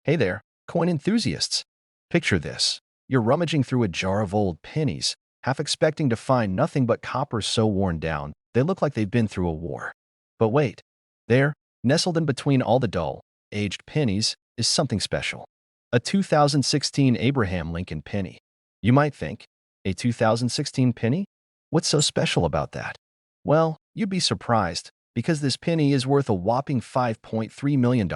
Hey there, coin enthusiasts. Picture this. You're rummaging through a jar of old pennies, half expecting to find nothing but coppers so worn down, they look like they've been through a war. But wait, there, nestled in between all the dull, aged pennies, is something special. A 2016 Abraham Lincoln penny. You might think, a 2016 penny? What's so special about that? Well, you'd be surprised, because this penny is worth a whopping $5.3 million.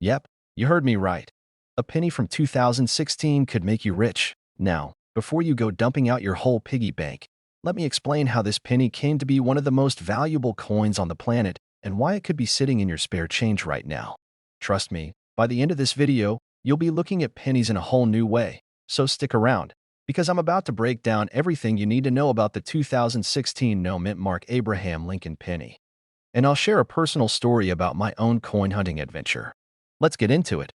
Yep, you heard me right. A penny from 2016 could make you rich. Now, before you go dumping out your whole piggy bank, let me explain how this penny came to be one of the most valuable coins on the planet and why it could be sitting in your spare change right now. Trust me, by the end of this video, you'll be looking at pennies in a whole new way. So stick around, because I'm about to break down everything you need to know about the 2016 no mint mark Abraham Lincoln penny. And I'll share a personal story about my own coin hunting adventure. Let's get into it.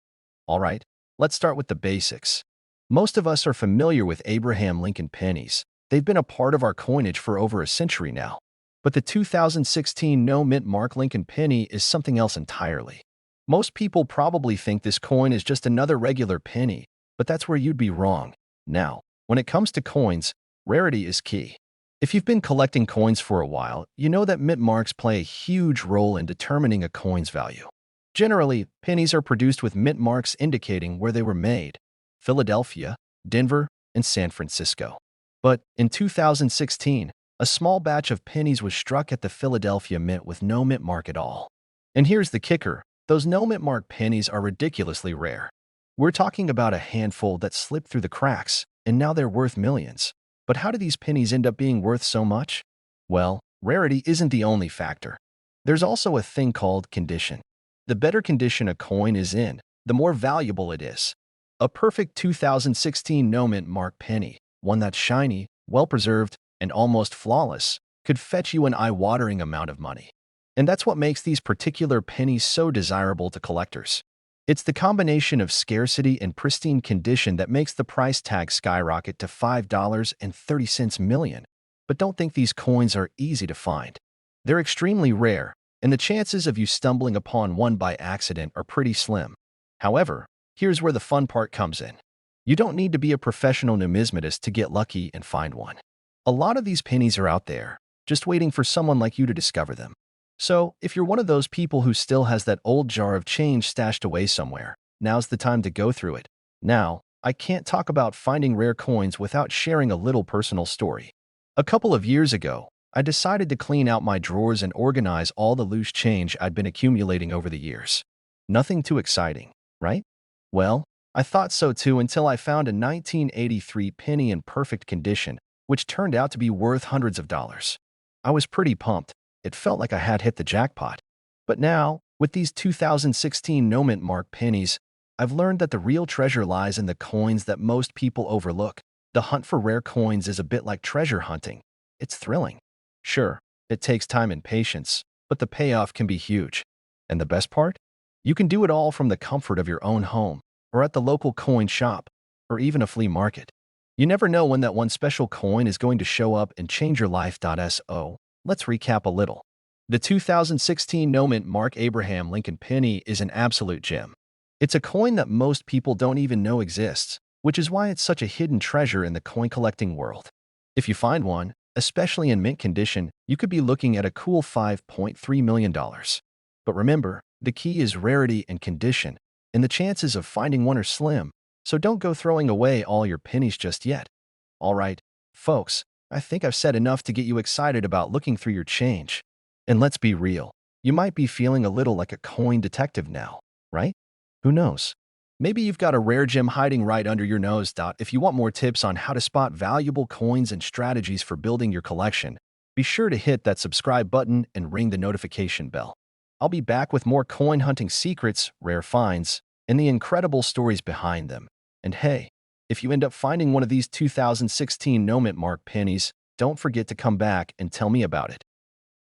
All right, let's start with the basics. Most of us are familiar with Abraham Lincoln pennies. They've been a part of our coinage for over a century now. But the 2016 no mint mark Lincoln penny is something else entirely. Most people probably think this coin is just another regular penny, but that's where you'd be wrong. Now, when it comes to coins, rarity is key. If you've been collecting coins for a while, you know that mint marks play a huge role in determining a coin's value. Generally, pennies are produced with mint marks indicating where they were made: Philadelphia, Denver, and San Francisco. But in 2016, a small batch of pennies was struck at the Philadelphia Mint with no mint mark at all. And here's the kicker: those no mint mark pennies are ridiculously rare. We're talking about a handful that slipped through the cracks, and now they're worth millions. But how do these pennies end up being worth so much? Well, rarity isn't the only factor. There's also a thing called condition. The better condition a coin is in, the more valuable it is. A perfect 2016 no mint mark penny, one that's shiny, well-preserved, and almost flawless, could fetch you an eye-watering amount of money. And that's what makes these particular pennies so desirable to collectors. It's the combination of scarcity and pristine condition that makes the price tag skyrocket to $5.30 million. But don't think these coins are easy to find. They're extremely rare, and the chances of you stumbling upon one by accident are pretty slim. However, here's where the fun part comes in. You don't need to be a professional numismatist to get lucky and find one. A lot of these pennies are out there, just waiting for someone like you to discover them. So, if you're one of those people who still has that old jar of change stashed away somewhere, now's the time to go through it. Now, I can't talk about finding rare coins without sharing a little personal story. A couple of years ago, I decided to clean out my drawers and organize all the loose change I'd been accumulating over the years. Nothing too exciting, right? Well, I thought so too until I found a 1983 penny in perfect condition, which turned out to be worth hundreds of dollars. I was pretty pumped. It felt like I had hit the jackpot. But now, with these 2016 no mint mark pennies, I've learned that the real treasure lies in the coins that most people overlook. The hunt for rare coins is a bit like treasure hunting. It's thrilling. Sure, it takes time and patience, but the payoff can be huge. And the best part? You can do it all from the comfort of your own home, or at the local coin shop, or even a flea market. You never know when that one special coin is going to show up and change your life. So, let's recap a little. The 2016 no mint mark Abraham Lincoln penny is an absolute gem. It's a coin that most people don't even know exists, which is why it's such a hidden treasure in the coin collecting world. If you find one, especially in mint condition, you could be looking at a cool $5.3 million. But remember, the key is rarity and condition, and the chances of finding one are slim, so don't go throwing away all your pennies just yet. All right, folks, I think I've said enough to get you excited about looking through your change. And let's be real, you might be feeling a little like a coin detective now, right? Who knows? Maybe you've got a rare gem hiding right under your nose. If you want more tips on how to spot valuable coins and strategies for building your collection, be sure to hit that subscribe button and ring the notification bell. I'll be back with more coin hunting secrets, rare finds, and the incredible stories behind them. And hey, if you end up finding one of these 2016 no mint mark pennies, don't forget to come back and tell me about it.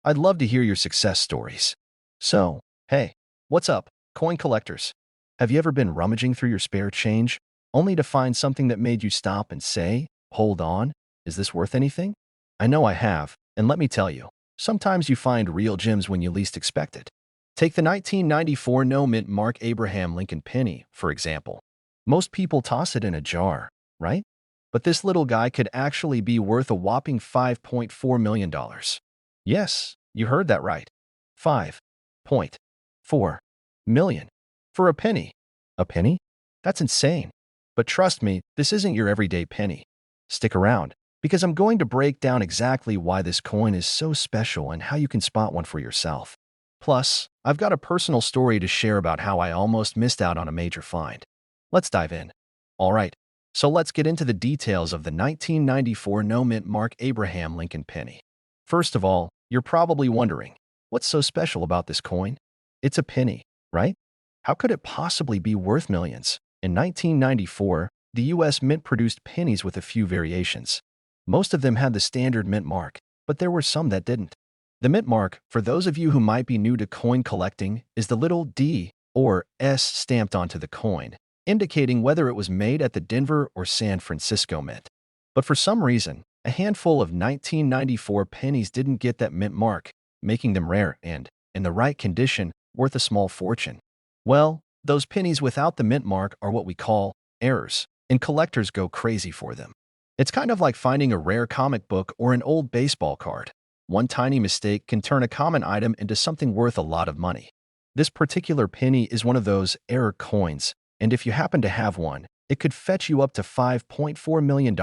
I'd love to hear your success stories. So, hey, what's up, coin collectors? Have you ever been rummaging through your spare change, only to find something that made you stop and say, "Hold on, is this worth anything?" I know I have, and let me tell you, sometimes you find real gems when you least expect it. Take the 1994 no-mint Mark Abraham Lincoln penny, for example. Most people toss it in a jar, right? But this little guy could actually be worth a whopping $5.4 million. Yes, you heard that right. $5.4 million. For a penny. A penny? That's insane. But trust me, this isn't your everyday penny. Stick around, because I'm going to break down exactly why this coin is so special and how you can spot one for yourself. Plus, I've got a personal story to share about how I almost missed out on a major find. Let's dive in. Alright, so let's get into the details of the 1994 no-mint Mark Abraham Lincoln penny. First of all, you're probably wondering, what's so special about this coin? It's a penny, right? How could it possibly be worth millions? In 1994, the US Mint produced pennies with a few variations. Most of them had the standard mint mark, but there were some that didn't. The mint mark, for those of you who might be new to coin collecting, is the little D or S stamped onto the coin, indicating whether it was made at the Denver or San Francisco Mint. But for some reason, a handful of 1994 pennies didn't get that mint mark, making them rare and, in the right condition, worth a small fortune. Well, those pennies without the mint mark are what we call errors, and collectors go crazy for them. It's kind of like finding a rare comic book or an old baseball card. One tiny mistake can turn a common item into something worth a lot of money. This particular penny is one of those error coins, and if you happen to have one, it could fetch you up to $5.4 million,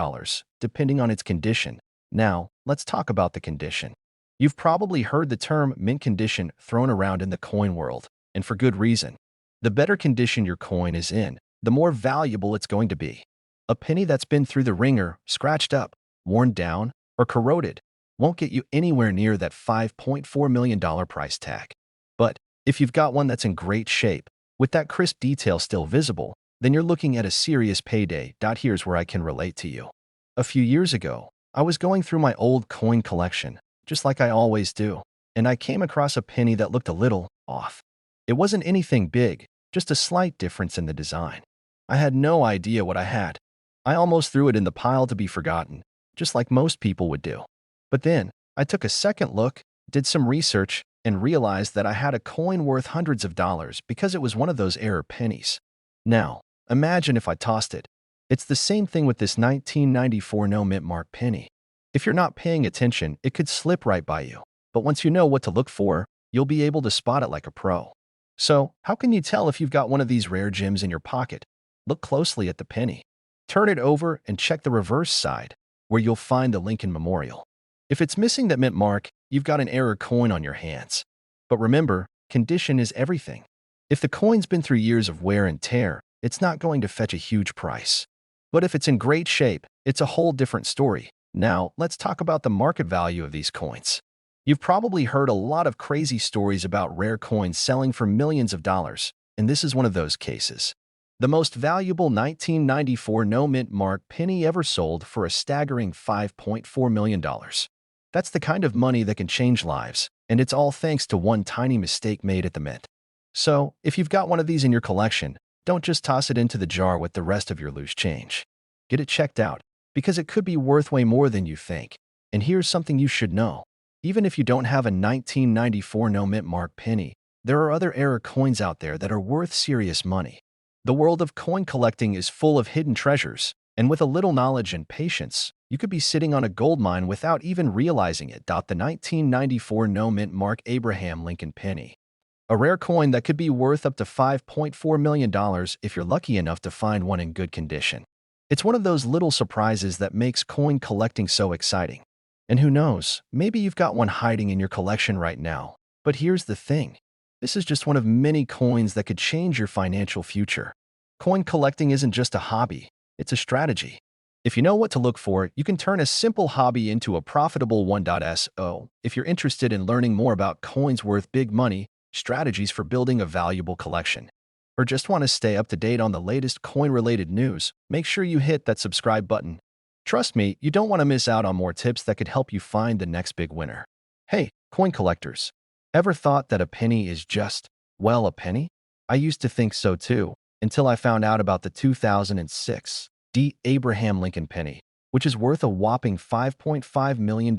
depending on its condition. Now, let's talk about the condition. You've probably heard the term mint condition thrown around in the coin world, and for good reason. The better condition your coin is in, the more valuable it's going to be. A penny that's been through the ringer, scratched up, worn down, or corroded won't get you anywhere near that $5.4 million price tag. But if you've got one that's in great shape, with that crisp detail still visible, then you're looking at a serious payday. Here's where I can relate to you. A few years ago, I was going through my old coin collection, just like I always do, and I came across a penny that looked a little off. It wasn't anything big, just a slight difference in the design. I had no idea what I had. I almost threw it in the pile to be forgotten, just like most people would do. But then, I took a second look, did some research, and realized that I had a coin worth hundreds of dollars because it was one of those error pennies. Now, imagine if I tossed it. It's the same thing with this 1994 no-mint mark penny. If you're not paying attention, it could slip right by you. But once you know what to look for, you'll be able to spot it like a pro. So, how can you tell if you've got one of these rare gems in your pocket? Look closely at the penny. Turn it over and check the reverse side, where you'll find the Lincoln Memorial. If it's missing that mint mark, you've got an error coin on your hands. But remember, condition is everything. If the coin's been through years of wear and tear, it's not going to fetch a huge price. But if it's in great shape, it's a whole different story. Now, let's talk about the market value of these coins. You've probably heard a lot of crazy stories about rare coins selling for millions of dollars, and this is one of those cases. The most valuable 1994 no-mint mark penny ever sold for a staggering $5.4 million. That's the kind of money that can change lives, and it's all thanks to one tiny mistake made at the mint. So, if you've got one of these in your collection, don't just toss it into the jar with the rest of your loose change. Get it checked out, because it could be worth way more than you think. And here's something you should know. Even if you don't have a 1994 no-mint mark penny, there are other error coins out there that are worth serious money. The world of coin collecting is full of hidden treasures, and with a little knowledge and patience, you could be sitting on a gold mine without even realizing it. The 1994 no-mint mark Abraham Lincoln penny. A rare coin that could be worth up to $5.4 million if you're lucky enough to find one in good condition. It's one of those little surprises that makes coin collecting so exciting. And who knows, maybe you've got one hiding in your collection right now. But here's the thing. This is just one of many coins that could change your financial future. Coin collecting isn't just a hobby, it's a strategy. If you know what to look for, you can turn a simple hobby into a profitable one. So, if you're interested in learning more about coins worth big money, strategies for building a valuable collection, or just want to stay up to date on the latest coin-related news, make sure you hit that subscribe button. Trust me, you don't want to miss out on more tips that could help you find the next big winner. Hey, coin collectors. Ever thought that a penny is just, well, a penny? I used to think so too, until I found out about the 2006 Abraham Lincoln penny, which is worth a whopping $5.5 million.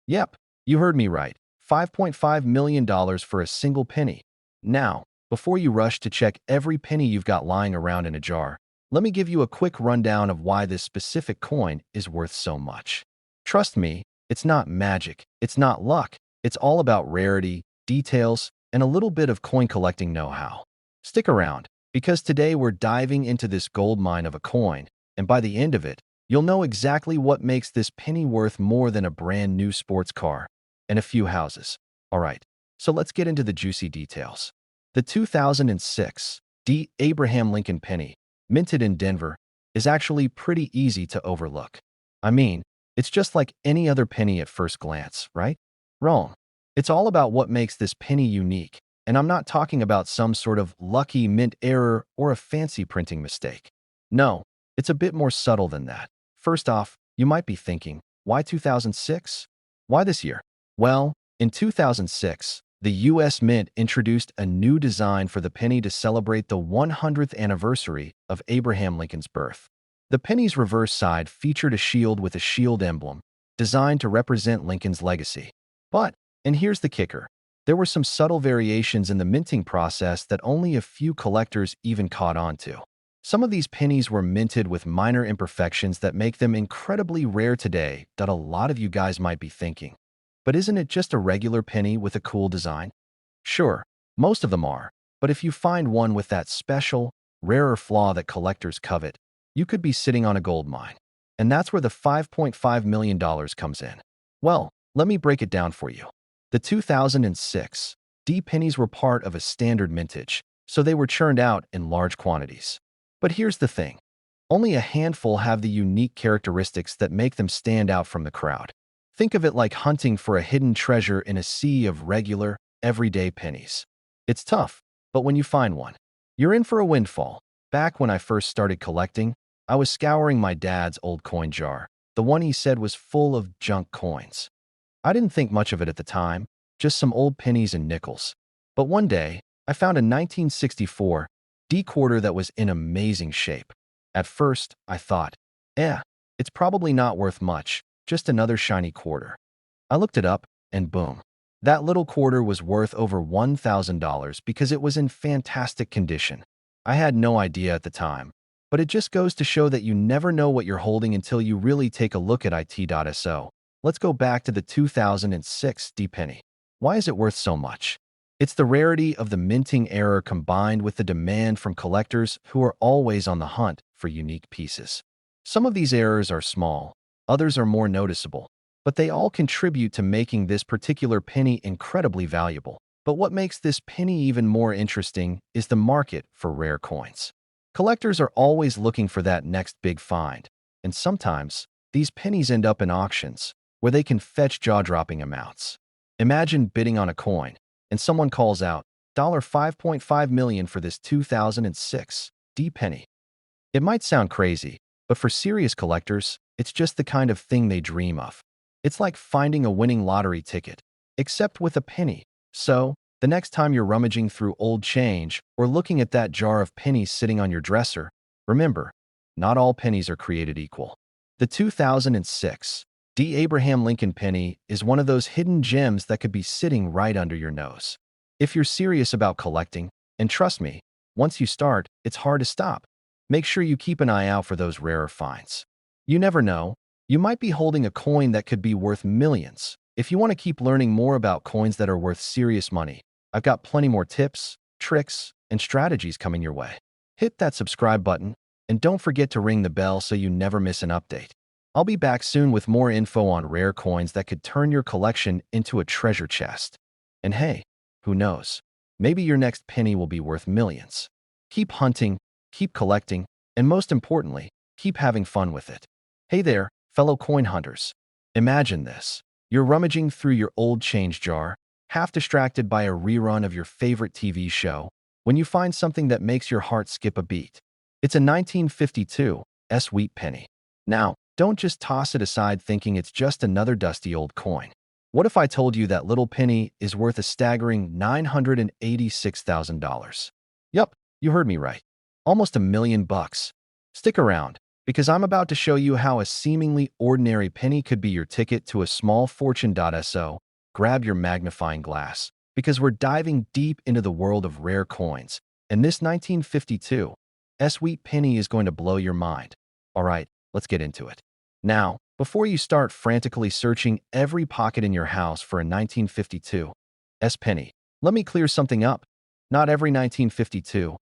Yep, you heard me right, $5.5 million for a single penny. Now, before you rush to check every penny you've got lying around in a jar, let me give you a quick rundown of why this specific coin is worth so much. Trust me, it's not magic, it's not luck, it's all about rarity, details, and a little bit of coin collecting know-how. Stick around, because today we're diving into this gold mine of a coin, and by the end of it, you'll know exactly what makes this penny worth more than a brand new sports car and a few houses. Alright, so let's get into the juicy details. The 2006 D. Abraham Lincoln penny, minted in Denver, is actually pretty easy to overlook. I mean, it's just like any other penny at first glance, right? Wrong. It's all about what makes this penny unique, and I'm not talking about some sort of lucky mint error or a fancy printing mistake. No, it's a bit more subtle than that. First off, you might be thinking, why 2006? Why this year? Well, in 2006, the U.S. Mint introduced a new design for the penny to celebrate the 100th anniversary of Abraham Lincoln's birth. The penny's reverse side featured a shield with a shield emblem, designed to represent Lincoln's legacy. But, and here's the kicker, there were some subtle variations in the minting process that only a few collectors even caught on to. Some of these pennies were minted with minor imperfections that make them incredibly rare today that a lot of you guys might be thinking. But isn't it just a regular penny with a cool design? Sure, most of them are, but if you find one with that special, rarer flaw that collectors covet, you could be sitting on a gold mine. And that's where the $5.5 million comes in. Well, let me break it down for you. The 2006 D pennies were part of a standard mintage, so they were churned out in large quantities. But here's the thing. Only a handful have the unique characteristics that make them stand out from the crowd. Think of it like hunting for a hidden treasure in a sea of regular, everyday pennies. It's tough, but when you find one, you're in for a windfall. Back when I first started collecting, I was scouring my dad's old coin jar, the one he said was full of junk coins. I didn't think much of it at the time, just some old pennies and nickels. But one day, I found a 1964 D quarter that was in amazing shape. At first, I thought, it's probably not worth much, just another shiny quarter. I looked it up, and boom. That little quarter was worth over $1,000 because it was in fantastic condition. I had no idea at the time, but it just goes to show that you never know what you're holding until you really take a look at it.so. Let's go back to the 2006 D penny. Why is it worth so much? It's the rarity of the minting error combined with the demand from collectors who are always on the hunt for unique pieces. Some of these errors are small, others are more noticeable, but they all contribute to making this particular penny incredibly valuable. But what makes this penny even more interesting is the market for rare coins. Collectors are always looking for that next big find, and sometimes these pennies end up in auctions where they can fetch jaw-dropping amounts. Imagine bidding on a coin, and someone calls out, $5.5 million for this 2006 D penny. It might sound crazy, but for serious collectors, it's just the kind of thing they dream of. It's like finding a winning lottery ticket, except with a penny. So, the next time you're rummaging through old change or looking at that jar of pennies sitting on your dresser, remember, not all pennies are created equal. The 2006 D. Abraham Lincoln penny is one of those hidden gems that could be sitting right under your nose. If you're serious about collecting, and trust me, once you start, it's hard to stop. Make sure you keep an eye out for those rarer finds. You never know, you might be holding a coin that could be worth millions. If you want to keep learning more about coins that are worth serious money, I've got plenty more tips, tricks, and strategies coming your way. Hit that subscribe button, and don't forget to ring the bell so you never miss an update. I'll be back soon with more info on rare coins that could turn your collection into a treasure chest. And hey, who knows? Maybe your next penny will be worth millions. Keep hunting, keep collecting, and most importantly, keep having fun with it. Hey there, fellow coin hunters. Imagine this. You're rummaging through your old change jar, half distracted by a rerun of your favorite TV show, when you find something that makes your heart skip a beat. It's a 1952 wheat penny. Now, don't just toss it aside thinking it's just another dusty old coin. What if I told you that little penny is worth a staggering $986,000? Yup, you heard me right. Almost $1 million. Stick around, because I'm about to show you how a seemingly ordinary penny could be your ticket to a small fortune.so. grab your magnifying glass, because we're diving deep into the world of rare coins, and this 1952 wheat penny is going to blow your mind. All right, let's get into it. Now, before you start frantically searching every pocket in your house for a 1952 penny, let me clear something up. Not every 1952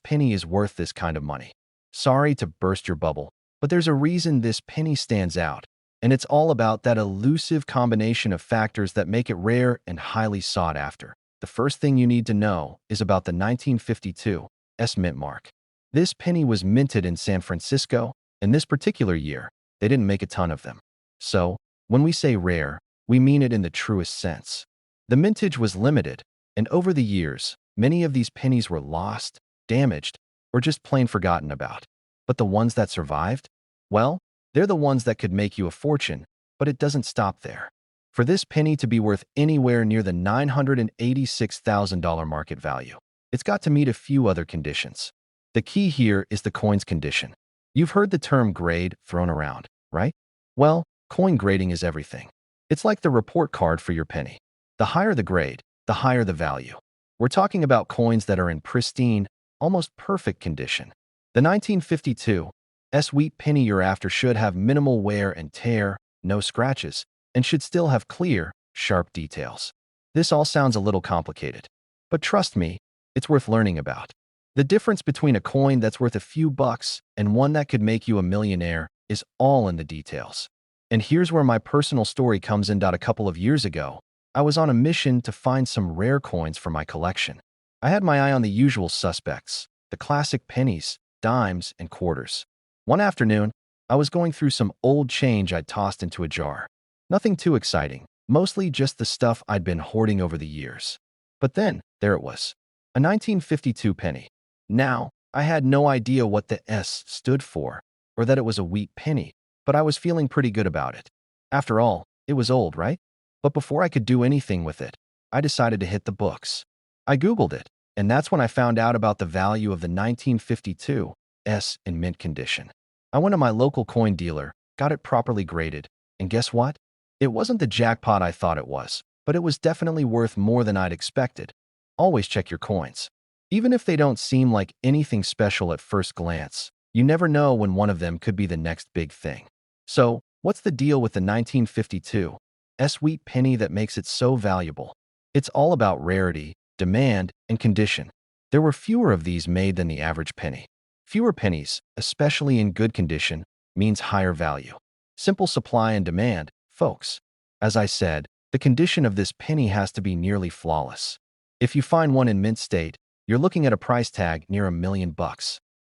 penny is worth this kind of money. Sorry to burst your bubble, but there's a reason this penny stands out, and it's all about that elusive combination of factors that make it rare and highly sought after. The first thing you need to know is about the 1952 mint mark. This penny was minted in San Francisco, and this particular year, they didn't make a ton of them. So, when we say rare, we mean it in the truest sense. The mintage was limited, and over the years, many of these pennies were lost, damaged, or just plain forgotten about. But the ones that survived? Well, they're the ones that could make you a fortune, but it doesn't stop there. For this penny to be worth anywhere near the $986,000 market value, it's got to meet a few other conditions. The key here is the coin's condition. You've heard the term grade thrown around, right? Well, coin grading is everything. It's like the report card for your penny. The higher the grade, the higher the value. We're talking about coins that are in pristine, almost perfect condition. The 1952 wheat penny you're after should have minimal wear and tear, no scratches, and should still have clear, sharp details. This all sounds a little complicated, but trust me, it's worth learning about. The difference between a coin that's worth a few bucks and one that could make you a millionaire is all in the details. And here's where my personal story comes in. A couple of years ago, I was on a mission to find some rare coins for my collection. I had my eye on the usual suspects, the classic pennies, dimes, and quarters. One afternoon, I was going through some old change I'd tossed into a jar. Nothing too exciting, mostly just the stuff I'd been hoarding over the years. But then, there it was, a 1952 penny. Now, I had no idea what the S stood for, or that it was a wheat penny, but I was feeling pretty good about it. After all, it was old, right? But before I could do anything with it, I decided to hit the books. I Googled it, and that's when I found out about the value of the 1952 in mint condition. I went to my local coin dealer, got it properly graded, and guess what? It wasn't the jackpot I thought it was, but it was definitely worth more than I'd expected. Always check your coins. Even if they don't seem like anything special at first glance, you never know when one of them could be the next big thing. So, what's the deal with the 1952 wheat penny that makes it so valuable? It's all about rarity, demand, and condition. There were fewer of these made than the average penny. Fewer pennies, especially in good condition, means higher value. Simple supply and demand, folks. As I said, the condition of this penny has to be nearly flawless. If you find one in mint state, you're looking at a price tag near $1 million.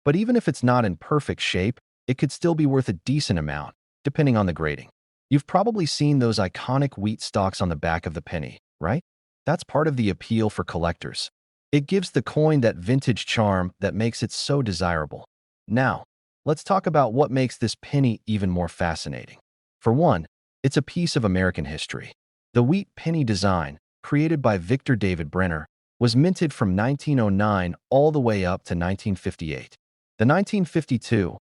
But even if it's not in perfect shape, it could still be worth a decent amount, depending on the grading. You've probably seen those iconic wheat stalks on the back of the penny, right? That's part of the appeal for collectors. It gives the coin that vintage charm that makes it so desirable. Now, let's talk about what makes this penny even more fascinating. For one, it's a piece of American history. The wheat penny design, created by Victor David Brenner, was minted from 1909 all the way up to 1958. The 1952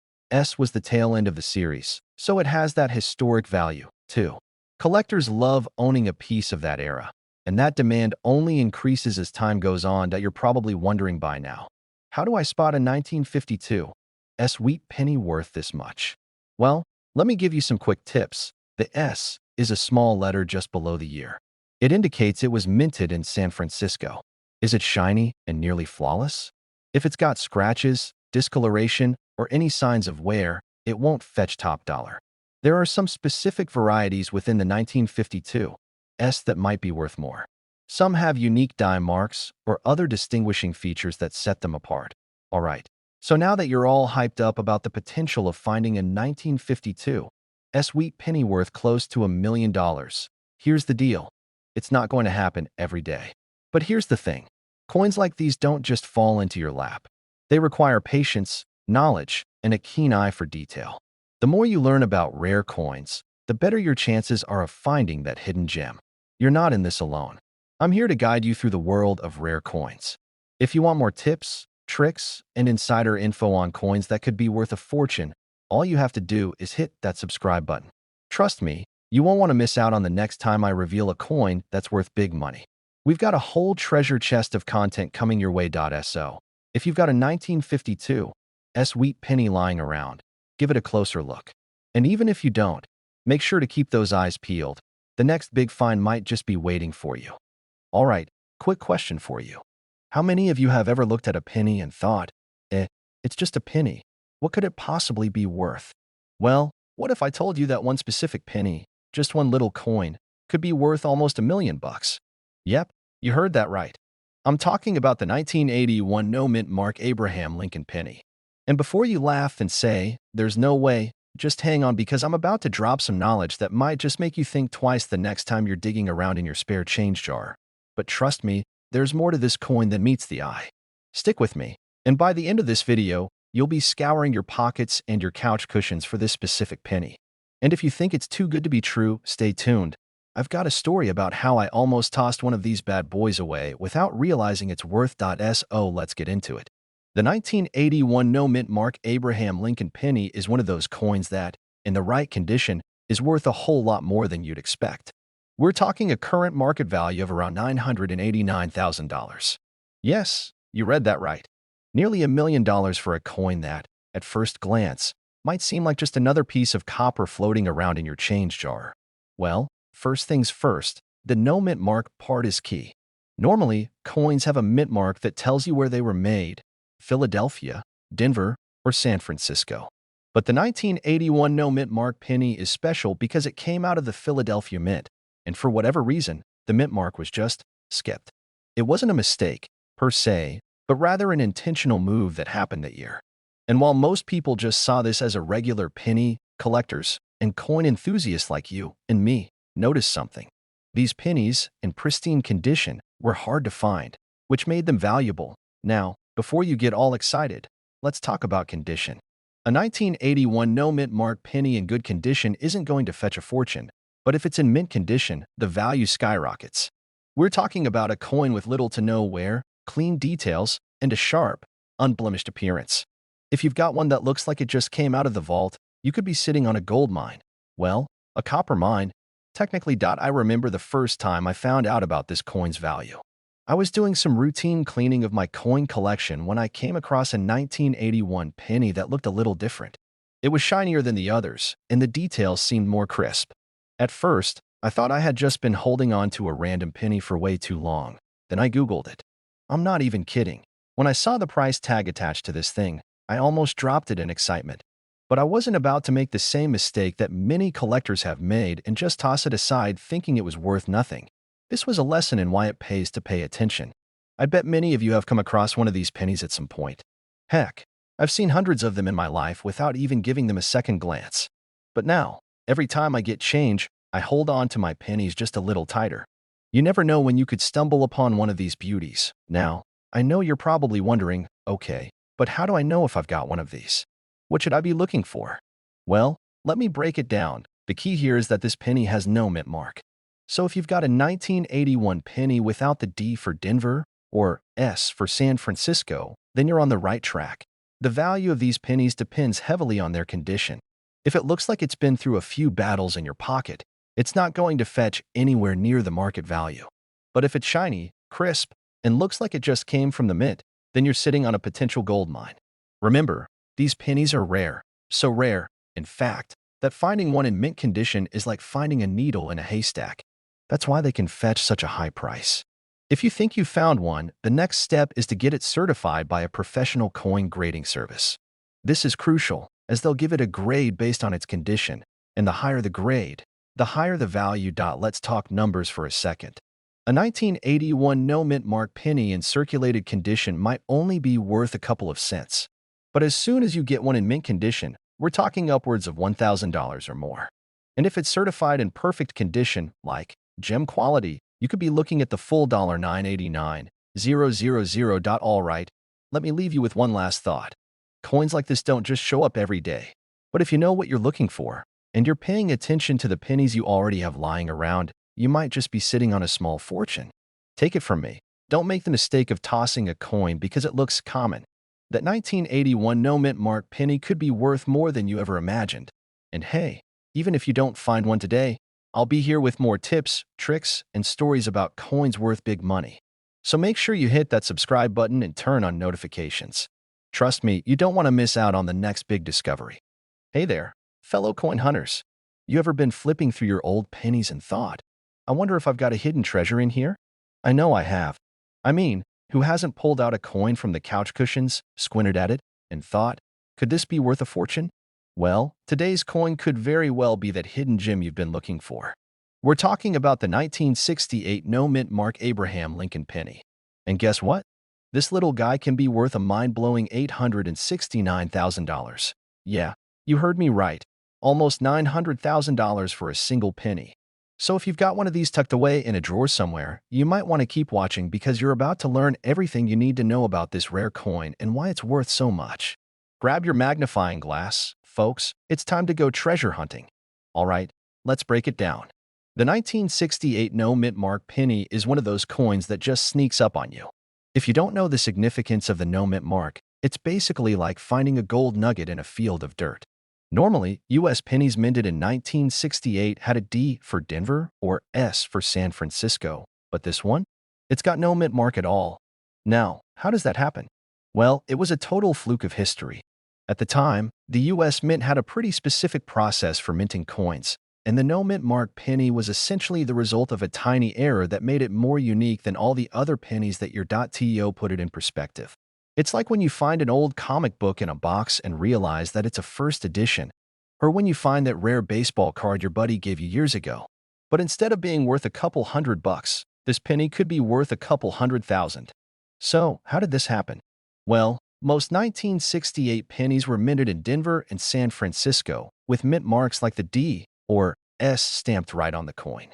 was the tail end of the series, so it has that historic value, too. Collectors love owning a piece of that era, and that demand only increases as time goes on. That you're probably wondering by now. How do I spot a 1952 wheat penny worth this much? Well, let me give you some quick tips. The S is a small letter just below the year. It indicates it was minted in San Francisco. Is it shiny and nearly flawless? If it's got scratches, discoloration, or any signs of wear, it won't fetch top dollar. There are some specific varieties within the 1952 that might be worth more. Some have unique dime marks or other distinguishing features that set them apart. All right, so now that you're all hyped up about the potential of finding a 1952 wheat penny worth close to $1 million, here's the deal. It's not going to happen every day. But here's the thing. Coins like these don't just fall into your lap. They require patience, knowledge, and a keen eye for detail. The more you learn about rare coins, the better your chances are of finding that hidden gem. You're not in this alone. I'm here to guide you through the world of rare coins. If you want more tips, tricks, and insider info on coins that could be worth a fortune, all you have to do is hit that subscribe button. Trust me, You won't want to miss out on the next time I reveal a coin that's worth big money. We've got a whole treasure chest of content coming your way. So, if you've got a 1952 wheat penny lying around, give it a closer look. And even if you don't, make sure to keep those eyes peeled. The next big find might just be waiting for you. All right, quick question for you. How many of you have ever looked at a penny and thought, it's just a penny. What could it possibly be worth? Well, what if I told you that one specific penny, just one little coin, could be worth almost $1 million? Yep, you heard that right. I'm talking about the 1981 no-mint mark Abraham Lincoln penny. And before you laugh and say, there's no way, just hang on because I'm about to drop some knowledge that might just make you think twice the next time you're digging around in your spare change jar. But trust me, there's more to this coin than meets the eye. Stick with me, and by the end of this video, you'll be scouring your pockets and your couch cushions for this specific penny. And if you think it's too good to be true, stay tuned. I've got a story about how I almost tossed one of these bad boys away without realizing its worth. So let's get into it. The 1981 no-mint mark Abraham Lincoln penny is one of those coins that, in the right condition, is worth a whole lot more than you'd expect. We're talking a current market value of around $989,000. Yes, you read that right. Nearly $1 million for a coin that, at first glance, might seem like just another piece of copper floating around in your change jar. Well, first things first, the no mint mark part is key. Normally, coins have a mint mark that tells you where they were made: Philadelphia, Denver, or San Francisco. But the 1981 no mint mark penny is special because it came out of the Philadelphia Mint, and for whatever reason, the mint mark was just skipped. It wasn't a mistake, per se, but rather an intentional move that happened that year. And while most people just saw this as a regular penny, collectors and coin enthusiasts like you and me noticed something. These pennies, in pristine condition, were hard to find, which made them valuable. Now, before you get all excited, let's talk about condition. A 1981 no-mint mark penny in good condition isn't going to fetch a fortune, but if it's in mint condition, the value skyrockets. We're talking about a coin with little to no wear, clean details, and a sharp, unblemished appearance. If you've got one that looks like it just came out of the vault, you could be sitting on a gold mine. Well, a copper mine. Technically. I remember the first time I found out about this coin's value. I was doing some routine cleaning of my coin collection when I came across a 1981 penny that looked a little different. It was shinier than the others, and the details seemed more crisp. At first, I thought I had just been holding on to a random penny for way too long. Then I Googled it. I'm not even kidding. When I saw the price tag attached to this thing, I almost dropped it in excitement. But I wasn't about to make the same mistake that many collectors have made and just toss it aside thinking it was worth nothing. This was a lesson in why it pays to pay attention. I bet many of you have come across one of these pennies at some point. Heck, I've seen hundreds of them in my life without even giving them a second glance. But now, every time I get change, I hold on to my pennies just a little tighter. You never know when you could stumble upon one of these beauties. Now, I know you're probably wondering, okay, but how do I know if I've got one of these? What should I be looking for? Well, let me break it down. The key here is that this penny has no mint mark. So if you've got a 1981 penny without the D for Denver or S for San Francisco, then you're on the right track. The value of these pennies depends heavily on their condition. If it looks like it's been through a few battles in your pocket, it's not going to fetch anywhere near the market value. But if it's shiny, crisp, and looks like it just came from the mint, then you're sitting on a potential gold mine. Remember, these pennies are rare, so rare, in fact, that finding one in mint condition is like finding a needle in a haystack. That's why they can fetch such a high price. If you think you found one, the next step is to get it certified by a professional coin grading service. This is crucial, as they'll give it a grade based on its condition, and the higher the grade, the higher the value. Let's talk numbers for a second. A 1981 no-mint mark penny in circulated condition might only be worth a couple of cents. But as soon as you get one in mint condition, we're talking upwards of $1,000 or more. And if it's certified in perfect condition, like gem quality, you could be looking at the full $989,000. All right, let me leave you with one last thought. Coins like this don't just show up every day. But if you know what you're looking for, and you're paying attention to the pennies you already have lying around, you might just be sitting on a small fortune. Take it from me, don't make the mistake of tossing a coin because it looks common. That 1981 no-mint mark penny could be worth more than you ever imagined. And hey, even if you don't find one today, I'll be here with more tips, tricks, and stories about coins worth big money. So make sure you hit that subscribe button and turn on notifications. Trust me, you don't want to miss out on the next big discovery. Hey there, fellow coin hunters. You ever been flipping through your old pennies and thought, I wonder if I've got a hidden treasure in here? I know I have. I mean, who hasn't pulled out a coin from the couch cushions, squinted at it, and thought, could this be worth a fortune? Well, today's coin could very well be that hidden gem you've been looking for. We're talking about the 1968 no-mint mark Abraham Lincoln penny. And guess what? This little guy can be worth a mind-blowing $869,000. Yeah, you heard me right. Almost $900,000 for a single penny. So if you've got one of these tucked away in a drawer somewhere, you might want to keep watching because you're about to learn everything you need to know about this rare coin and why it's worth so much. Grab your magnifying glass, folks. It's time to go treasure hunting. All right, let's break it down. The 1968 no-mint mark penny is one of those coins that just sneaks up on you. If you don't know the significance of the no-mint mark, it's basically like finding a gold nugget in a field of dirt. Normally, U.S. pennies minted in 1968 had a D for Denver or S for San Francisco, but this one? It's got no mint mark at all. Now, how does that happen? Well, it was a total fluke of history. At the time, the U.S. Mint had a pretty specific process for minting coins, and the no mint mark penny was essentially the result of a tiny error that made it more unique than all the other pennies that your .to put it in perspective. It's like when you find an old comic book in a box and realize that it's a first edition, or when you find that rare baseball card your buddy gave you years ago. But instead of being worth a couple $100, this penny could be worth a couple $100,000. So, how did this happen? Well, most 1968 pennies were minted in Denver and San Francisco, with mint marks like the D or S stamped right on the coin.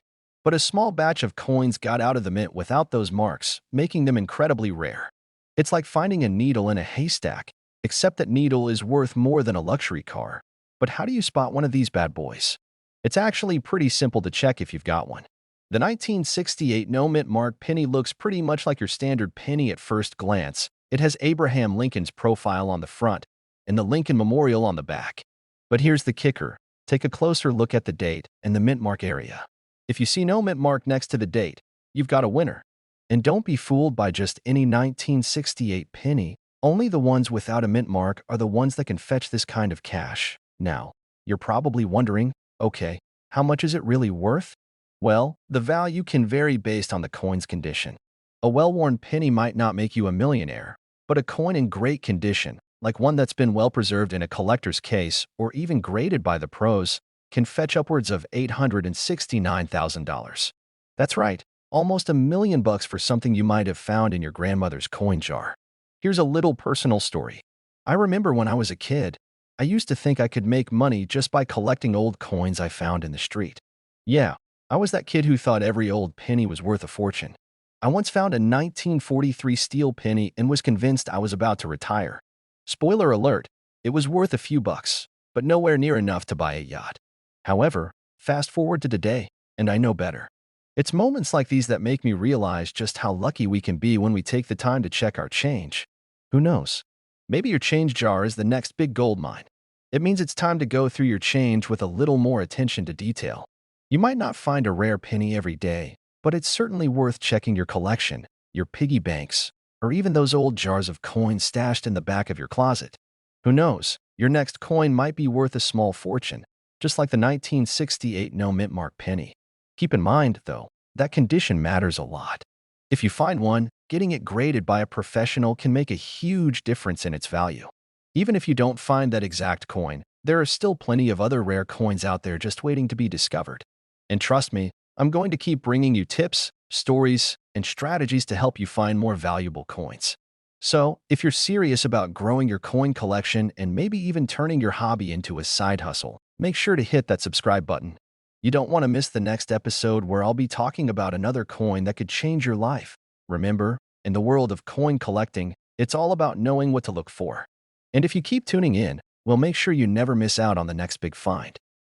But a small batch of coins got out of the mint without those marks, making them incredibly rare. It's like finding a needle in a haystack, except that needle is worth more than a luxury car. But how do you spot one of these bad boys? It's actually pretty simple to check if you've got one. The 1968 no-mint mark penny looks pretty much like your standard penny at first glance. It has Abraham Lincoln's profile on the front and the Lincoln Memorial on the back. But here's the kicker. Take a closer look at the date and the mint mark area. If you see no mint mark next to the date, you've got a winner. And don't be fooled by just any 1968 penny. Only the ones without a mint mark are the ones that can fetch this kind of cash. Now, you're probably wondering, okay, how much is it really worth? Well, the value can vary based on the coin's condition. A well-worn penny might not make you a millionaire, but a coin in great condition, like one that's been well preserved in a collector's case or even graded by the pros, can fetch upwards of $869,000. That's right, almost $1 million for something you might have found in your grandmother's coin jar. Here's a little personal story. I remember when I was a kid, I used to think I could make money just by collecting old coins I found in the street. Yeah, I was that kid who thought every old penny was worth a fortune. I once found a 1943 steel penny and was convinced I was about to retire. Spoiler alert, it was worth a few bucks, but nowhere near enough to buy a yacht. However, fast forward to today, and I know better. It's moments like these that make me realize just how lucky we can be when we take the time to check our change. Who knows? Maybe your change jar is the next big gold mine. It means it's time to go through your change with a little more attention to detail. You might not find a rare penny every day, but it's certainly worth checking your collection, your piggy banks, or even those old jars of coins stashed in the back of your closet. Who knows? Your next coin might be worth a small fortune, just like the 1968 no mint mark penny. Keep in mind, though, that condition matters a lot. If you find one, getting it graded by a professional can make a huge difference in its value. Even if you don't find that exact coin, there are still plenty of other rare coins out there just waiting to be discovered. And trust me, I'm going to keep bringing you tips, stories, and strategies to help you find more valuable coins. So, if you're serious about growing your coin collection and maybe even turning your hobby into a side hustle, make sure to hit that subscribe button. You don't want to miss the next episode where I'll be talking about another coin that could change your life. Remember, in the world of coin collecting, it's all about knowing what to look for. And if you keep tuning in, we'll make sure you never miss out on the next big find.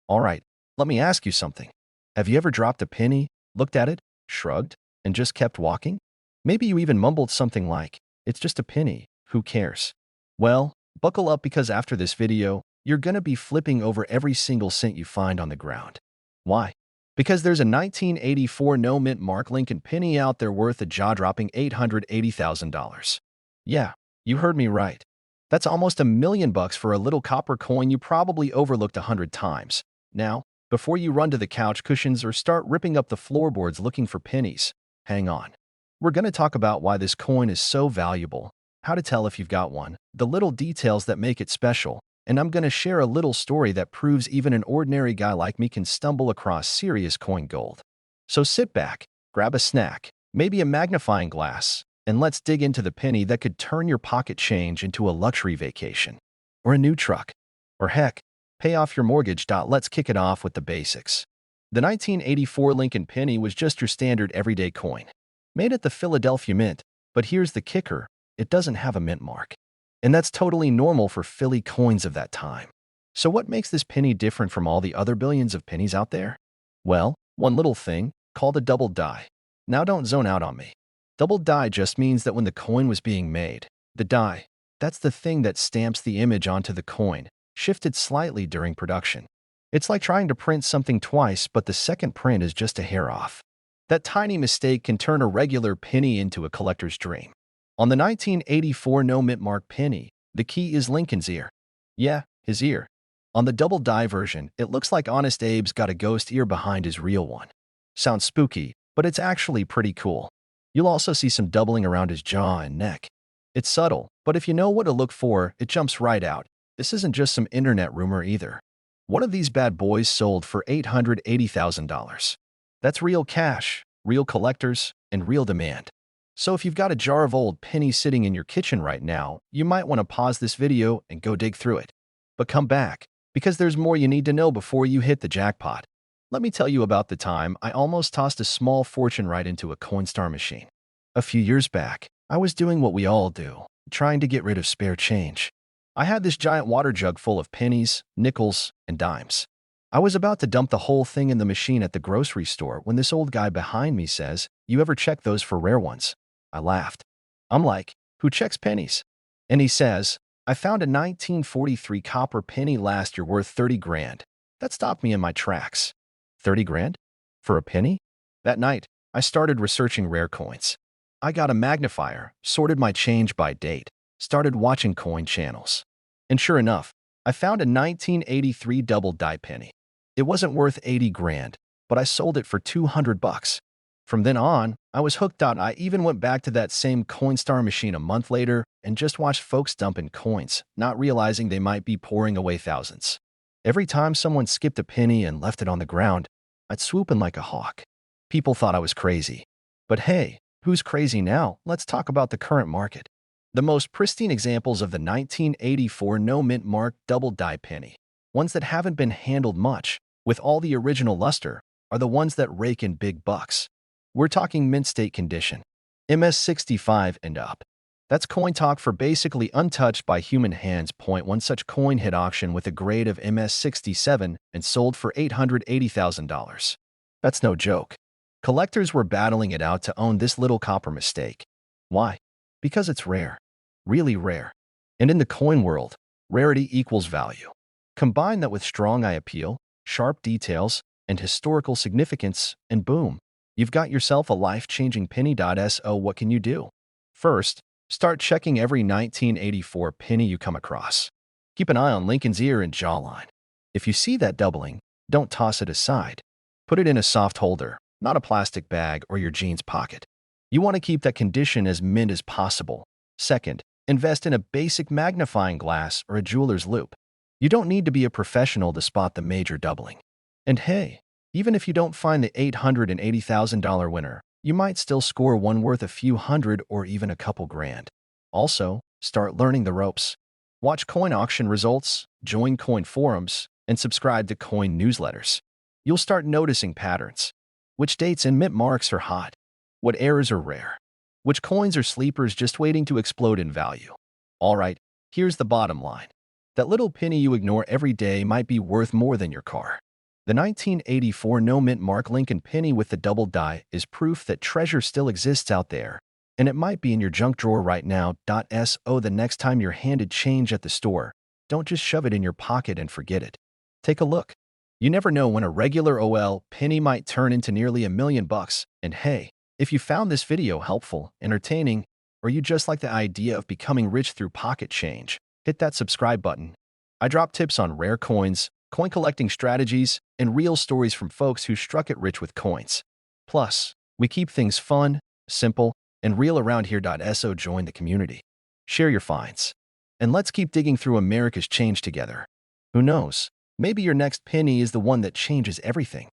All right, let me ask you something. Have you ever dropped a penny, looked at it, shrugged, and just kept walking? Maybe you even mumbled something like, "It's just a penny, who cares?" Well, buckle up because after this video, you're gonna be flipping over every single cent you find on the ground. Why? Because there's a 1984 no-mint Mark Lincoln penny out there worth a jaw-dropping $880,000. Yeah, you heard me right. That's almost $1 million for a little copper coin you probably overlooked 100 times. Now, before you run to the couch cushions or start ripping up the floorboards looking for pennies, hang on. We're going to talk about why this coin is so valuable, how to tell if you've got one, the little details that make it special, and I'm going to share a little story that proves even an ordinary guy like me can stumble across serious coin gold. So sit back, grab a snack, maybe a magnifying glass, and let's dig into the penny that could turn your pocket change into a luxury vacation, or a new truck, or heck, pay off your mortgage. Let's kick it off with the basics. The 1984 Lincoln penny was just your standard everyday coin, made at the Philadelphia Mint, but here's the kicker, it doesn't have a mint mark. And that's totally normal for Philly coins of that time. So what makes this penny different from all the other billions of pennies out there? Well, one little thing, called a double die. Now don't zone out on me. Double die just means that when the coin was being made, the die, that's the thing that stamps the image onto the coin, shifted slightly during production. It's like trying to print something twice, but the second print is just a hair off. That tiny mistake can turn a regular penny into a collector's dream. On the 1984 no-mint mark penny, the key is Lincoln's ear. Yeah, his ear. On the double die version, it looks like Honest Abe's got a ghost ear behind his real one. Sounds spooky, but it's actually pretty cool. You'll also see some doubling around his jaw and neck. It's subtle, but if you know what to look for, it jumps right out. This isn't just some internet rumor either. One of these bad boys sold for $880,000. That's real cash, real collectors, and real demand. So if you've got a jar of old pennies sitting in your kitchen right now, you might want to pause this video and go dig through it. But come back, because there's more you need to know before you hit the jackpot. Let me tell you about the time I almost tossed a small fortune right into a Coinstar machine. A few years back, I was doing what we all do, trying to get rid of spare change. I had this giant water jug full of pennies, nickels, and dimes. I was about to dump the whole thing in the machine at the grocery store when this old guy behind me says, "You ever check those for rare ones?" I laughed. I'm like, "Who checks pennies?" And he says, "I found a 1943 copper penny last year worth 30 grand. That stopped me in my tracks. 30 grand? For a penny? That night, I started researching rare coins. I got a magnifier, sorted my change by date, started watching coin channels. And sure enough, I found a 1983 double die penny. It wasn't worth 80 grand, but I sold it for $200. From then on, I was hooked out. I even went back to that same Coinstar machine a month later and just watched folks dump in coins, not realizing they might be pouring away thousands. Every time someone skipped a penny and left it on the ground, I'd swoop in like a hawk. People thought I was crazy. But hey, who's crazy now? Let's talk about the current market. The most pristine examples of the 1984 no-mint mark double die penny, ones that haven't been handled much, with all the original luster, are the ones that rake in big bucks. We're talking mint state condition, MS65 and up. That's coin talk for basically untouched by human hands. One such coin hit auction with a grade of MS67 and sold for $880,000. That's no joke. Collectors were battling it out to own this little copper mistake. Why? Because it's rare. Really rare. And in the coin world, rarity equals value. Combine that with strong eye appeal, sharp details, and historical significance, and boom, you've got yourself a life-changing penny. So what can you do? First, start checking every 1984 penny you come across. Keep an eye on Lincoln's ear and jawline. If you see that doubling, don't toss it aside. Put it in a soft holder, not a plastic bag or your jeans pocket. You want to keep that condition as mint as possible. Second, invest in a basic magnifying glass or a jeweler's loupe. You don't need to be a professional to spot the major doubling. And hey, even if you don't find the $880,000 winner, you might still score one worth a few hundred or even a couple grand. Also, start learning the ropes. Watch coin auction results, join coin forums, and subscribe to coin newsletters. You'll start noticing patterns. Which dates and mint marks are hot? What errors are rare? Which coins are sleepers just waiting to explode in value? All right, here's the bottom line. That little penny you ignore every day might be worth more than your car. The 1984 no-mint mark Lincoln penny with the double die is proof that treasure still exists out there, and it might be in your junk drawer right now. So the next time you're handed change at the store, don't just shove it in your pocket and forget it. Take a look. You never know when a regular OL penny might turn into nearly $1 million. And hey, if you found this video helpful, entertaining, or you just like the idea of becoming rich through pocket change, hit that subscribe button. I drop tips on rare coins, coin collecting strategies, and real stories from folks who struck it rich with coins. Plus, we keep things fun, simple, and real around here. So join the community. Share your finds. And let's keep digging through America's change together. Who knows? Maybe your next penny is the one that changes everything.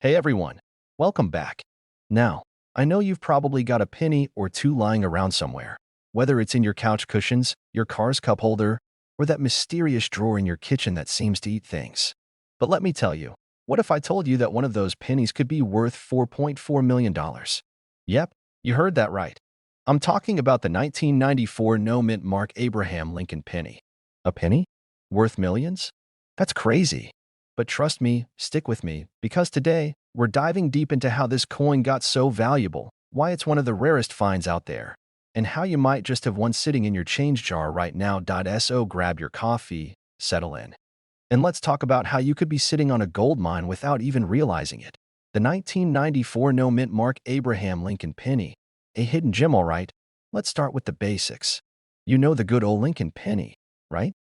Hey everyone, welcome back. Now, I know you've probably got a penny or two lying around somewhere, whether it's in your couch cushions, your car's cup holder, or that mysterious drawer in your kitchen that seems to eat things. But let me tell you, what if I told you that one of those pennies could be worth $4.4 million? Yep, you heard that right. I'm talking about the 1994 no-mint mark Abraham Lincoln penny. A penny? Worth millions? That's crazy. But trust me, stick with me, because today, we're diving deep into how this coin got so valuable, why it's one of the rarest finds out there, and how you might just have one sitting in your change jar right now. So grab your coffee, settle in. And let's talk about how you could be sitting on a gold mine without even realizing it. The 1994 no-mint mark Abraham Lincoln penny. A hidden gem, all right. Let's start with the basics. You know the good old Lincoln penny, right?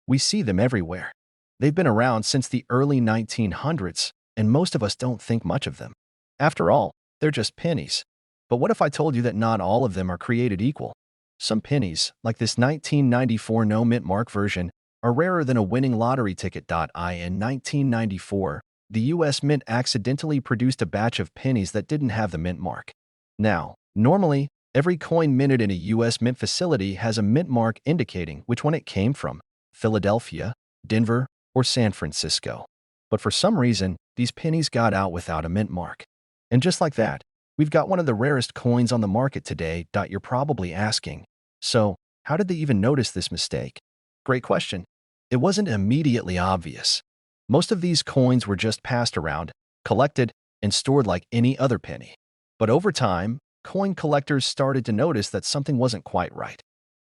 We see them everywhere. They've been around since the early 1900s, and most of us don't think much of them. After all, they're just pennies. But what if I told you that not all of them are created equal? Some pennies, like this 1994 no-mint mark version, are rarer than a winning lottery ticket. In 1994, the U.S. Mint accidentally produced a batch of pennies that didn't have the mint mark. Now, normally, every coin minted in a U.S. Mint facility has a mint mark indicating which one it came from: Philadelphia, Denver, or San Francisco. But for some reason, these pennies got out without a mint mark. And just like that, we've got one of the rarest coins on the market today. You're probably asking, so how did they even notice this mistake? Great question. It wasn't immediately obvious. Most of these coins were just passed around, collected, and stored like any other penny. But over time, coin collectors started to notice that something wasn't quite right.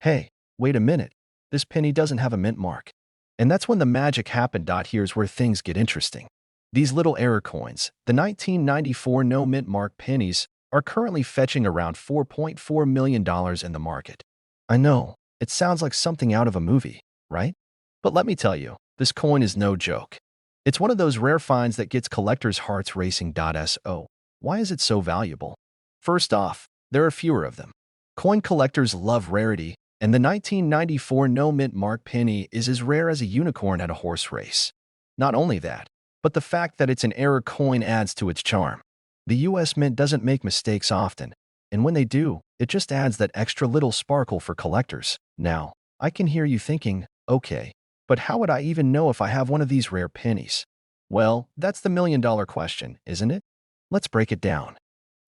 Hey, wait a minute. This penny doesn't have a mint mark. And that's when the magic happened. Here's where things get interesting. These little error coins, the 1994 no-mint mark pennies, are currently fetching around $4.4 million in the market. I know, it sounds like something out of a movie, right? But let me tell you, this coin is no joke. It's one of those rare finds that gets collectors' hearts racing. So, why is it so valuable? First off, there are fewer of them. Coin collectors love rarity, and the 1994 no-mint mark penny is as rare as a unicorn at a horse race. Not only that, but the fact that it's an error coin adds to its charm. The U.S. Mint doesn't make mistakes often, and when they do, it just adds that extra little sparkle for collectors. Now, I can hear you thinking, okay, but how would I even know if I have one of these rare pennies? Well, that's the million-dollar question, isn't it? Let's break it down.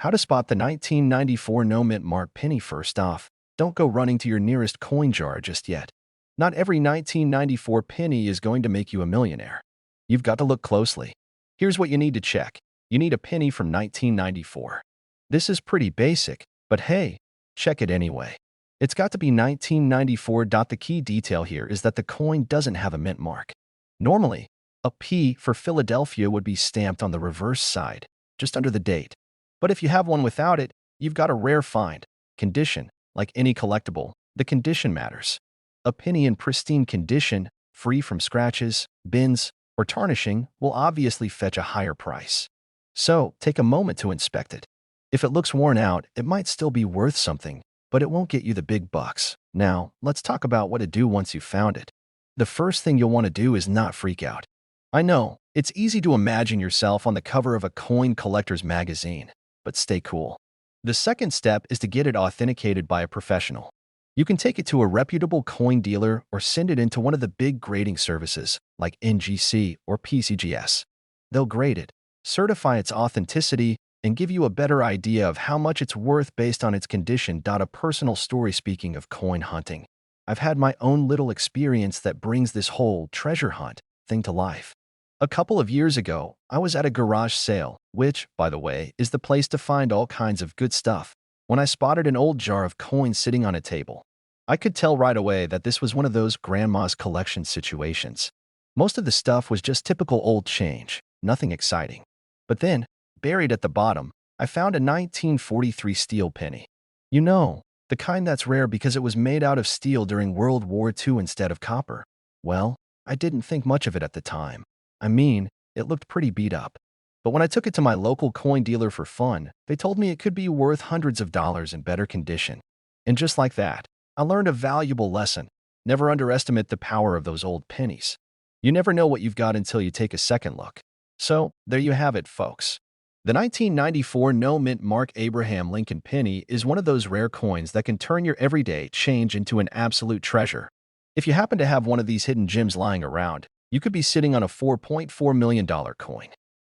How to spot the 1994 no-mint mark penny. First off, don't go running to your nearest coin jar just yet. Not every 1994 penny is going to make you a millionaire. You've got to look closely. Here's what you need to check. You need a penny from 1994. This is pretty basic, but hey, check it anyway. It's got to be 1994. The key detail here is that the coin doesn't have a mint mark. Normally, a P for Philadelphia would be stamped on the reverse side, just under the date. But if you have one without it, you've got a rare find. Condition. Like any collectible, the condition matters. A penny in pristine condition, free from scratches, bends, or tarnishing, will obviously fetch a higher price. So, take a moment to inspect it. If it looks worn out, it might still be worth something, but it won't get you the big bucks. Now, let's talk about what to do once you've found it. The first thing you'll want to do is not freak out. I know, it's easy to imagine yourself on the cover of a coin collector's magazine, but stay cool. The second step is to get it authenticated by a professional. You can take it to a reputable coin dealer or send it into one of the big grading services like NGC or PCGS. They'll grade it, certify its authenticity, and give you a better idea of how much it's worth based on its condition. A personal story. Speaking of coin hunting, I've had my own little experience that brings this whole treasure hunt thing to life. A couple of years ago, I was at a garage sale, which, by the way, is the place to find all kinds of good stuff, when I spotted an old jar of coins sitting on a table. I could tell right away that this was one of those grandma's collection situations. Most of the stuff was just typical old change, Nothing exciting. But then, buried at the bottom, I found a 1943 steel penny. You know, the kind that's rare because it was made out of steel during World War II instead of copper. Well, I didn't think much of it at the time. I mean, it looked pretty beat up. But when I took it to my local coin dealer for fun, they told me it could be worth hundreds of dollars in better condition. And just like that, I learned a valuable lesson. Never underestimate the power of those old pennies. You never know what you've got until you take a second look. So, there you have it, folks. The 1994 no-mint Mark Abraham Lincoln penny is one of those rare coins that can turn your everyday change into an absolute treasure. If you happen to have one of these hidden gems lying around, you could be sitting on a $4.4 million coin.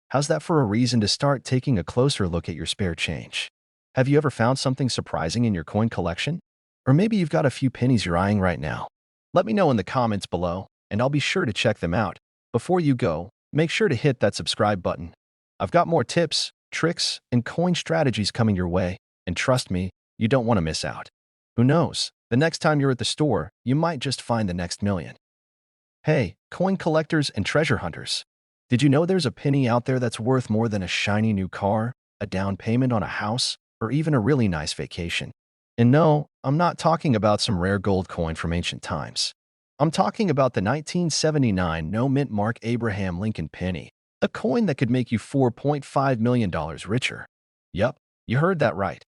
How's that for a reason to start taking a closer look at your spare change? Have you ever found something surprising in your coin collection? Or maybe you've got a few pennies you're eyeing right now. Let me know in the comments below, and I'll be sure to check them out. Before you go, make sure to hit that subscribe button. I've got more tips, tricks, and coin strategies coming your way, and trust me, you don't want to miss out. Who knows, the next time you're at the store, you might just find the next million. Hey, coin collectors and treasure hunters. Did you know there's a penny out there that's worth more than a shiny new car, a down payment on a house, or even a really nice vacation? And no, I'm not talking about some rare gold coin from ancient times. I'm talking about the 1979 no-mint Mark Abraham Lincoln penny, a coin that could make you $4.5 million richer. Yup, you heard that right.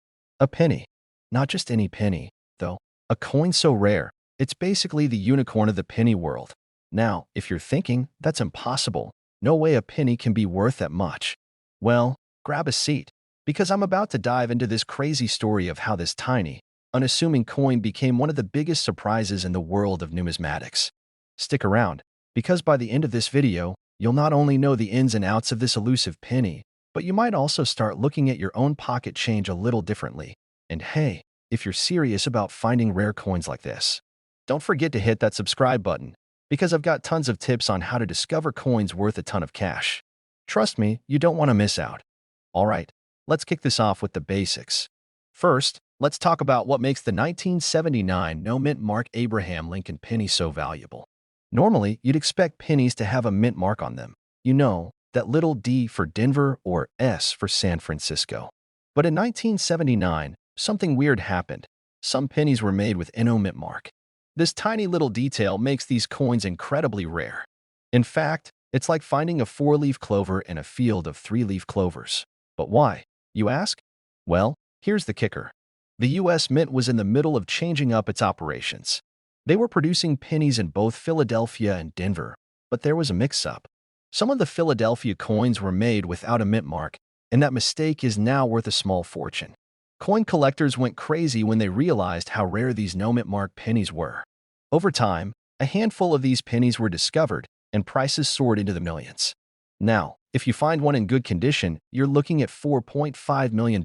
A penny. Not just any penny, though. A coin so rare, it's basically the unicorn of the penny world. Now, if you're thinking, that's impossible, no way a penny can be worth that much. Well, grab a seat, because I'm about to dive into this crazy story of how this tiny, unassuming coin became one of the biggest surprises in the world of numismatics. Stick around, because by the end of this video, you'll not only know the ins and outs of this elusive penny, but you might also start looking at your own pocket change a little differently. And hey, if you're serious about finding rare coins like this, don't forget to hit that subscribe button, because I've got tons of tips on how to discover coins worth a ton of cash. Trust me, you don't want to miss out. Alright, let's kick this off with the basics. First, let's talk about what makes the 1979 no-mint Mark Abraham Lincoln penny so valuable. Normally, you'd expect pennies to have a mint mark on them. You know, that little D for Denver or S for San Francisco. But in 1979, something weird happened. Some pennies were made with no mint mark. This tiny little detail makes these coins incredibly rare. In fact, it's like finding a 4-leaf clover in a field of 3-leaf clovers. But why, you ask? Well, here's the kicker. The U.S. Mint was in the middle of changing up its operations. They were producing pennies in both Philadelphia and Denver, but there was a mix-up. Some of the Philadelphia coins were made without a mint mark, and that mistake is now worth a small fortune. Coin collectors went crazy when they realized how rare these no-mint mark pennies were. Over time, a handful of these pennies were discovered, and prices soared into the millions. Now, if you find one in good condition, you're looking at $4.5 million.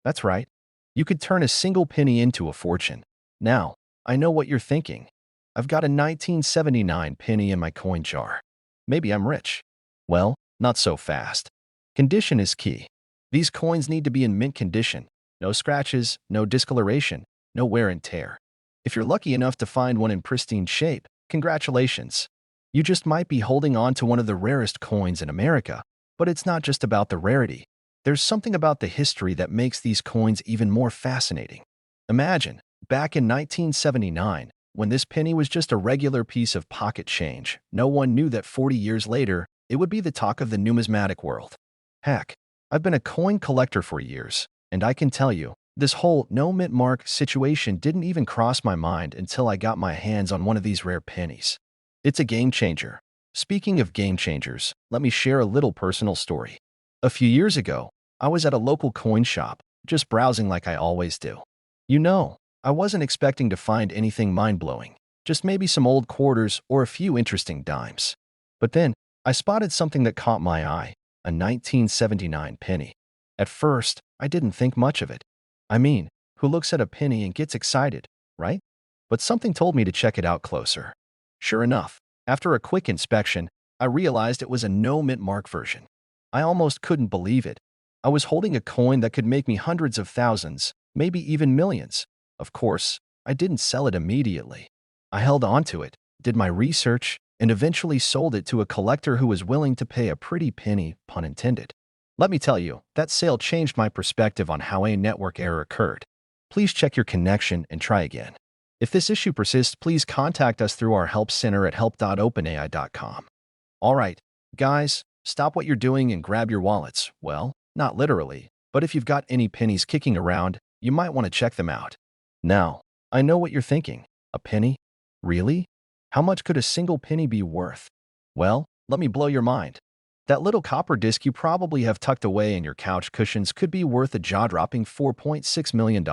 That's right. You could turn a single penny into a fortune. Now, I know what you're thinking. I've got a 1979 penny in my coin jar. Maybe I'm rich. Well, not so fast. Condition is key. These coins need to be in mint condition. No scratches, no discoloration, no wear and tear. If you're lucky enough to find one in pristine shape, congratulations. You just might be holding on to one of the rarest coins in America. But it's not just about the rarity. There's something about the history that makes these coins even more fascinating. Imagine, back in 1979, when this penny was just a regular piece of pocket change, no one knew that 40 years later, it would be the talk of the numismatic world. Heck, I've been a coin collector for years, and I can tell you, this whole no mint mark situation didn't even cross my mind until I got my hands on one of these rare pennies. It's a game changer. Speaking of game changers, let me share a little personal story. A few years ago, I was at a local coin shop, just browsing like I always do. You know, I wasn't expecting to find anything mind-blowing, just maybe some old quarters or a few interesting dimes. But then, I spotted something that caught my eye, a 1979 penny. At first, I didn't think much of it. I mean, who looks at a penny and gets excited, right? But something told me to check it out closer. Sure enough, after a quick inspection, I realized it was a no-mint mark version. I almost couldn't believe it. I was holding a coin that could make me hundreds of thousands, maybe even millions. Of course, I didn't sell it immediately. I held on to it, did my research, and eventually sold it to a collector who was willing to pay a pretty penny, pun intended. Let me tell you, that sale changed my perspective on how a network error occurred. Please check your connection and try again. If this issue persists, please contact us through our help center at help.openai.com. All right, guys, stop what you're doing and grab your wallets. Well, not literally, but if you've got any pennies kicking around, you might want to check them out. Now, I know what you're thinking. A penny? Really? How much could a single penny be worth? Well, let me blow your mind. That little copper disc you probably have tucked away in your couch cushions could be worth a jaw-dropping $4.6 million.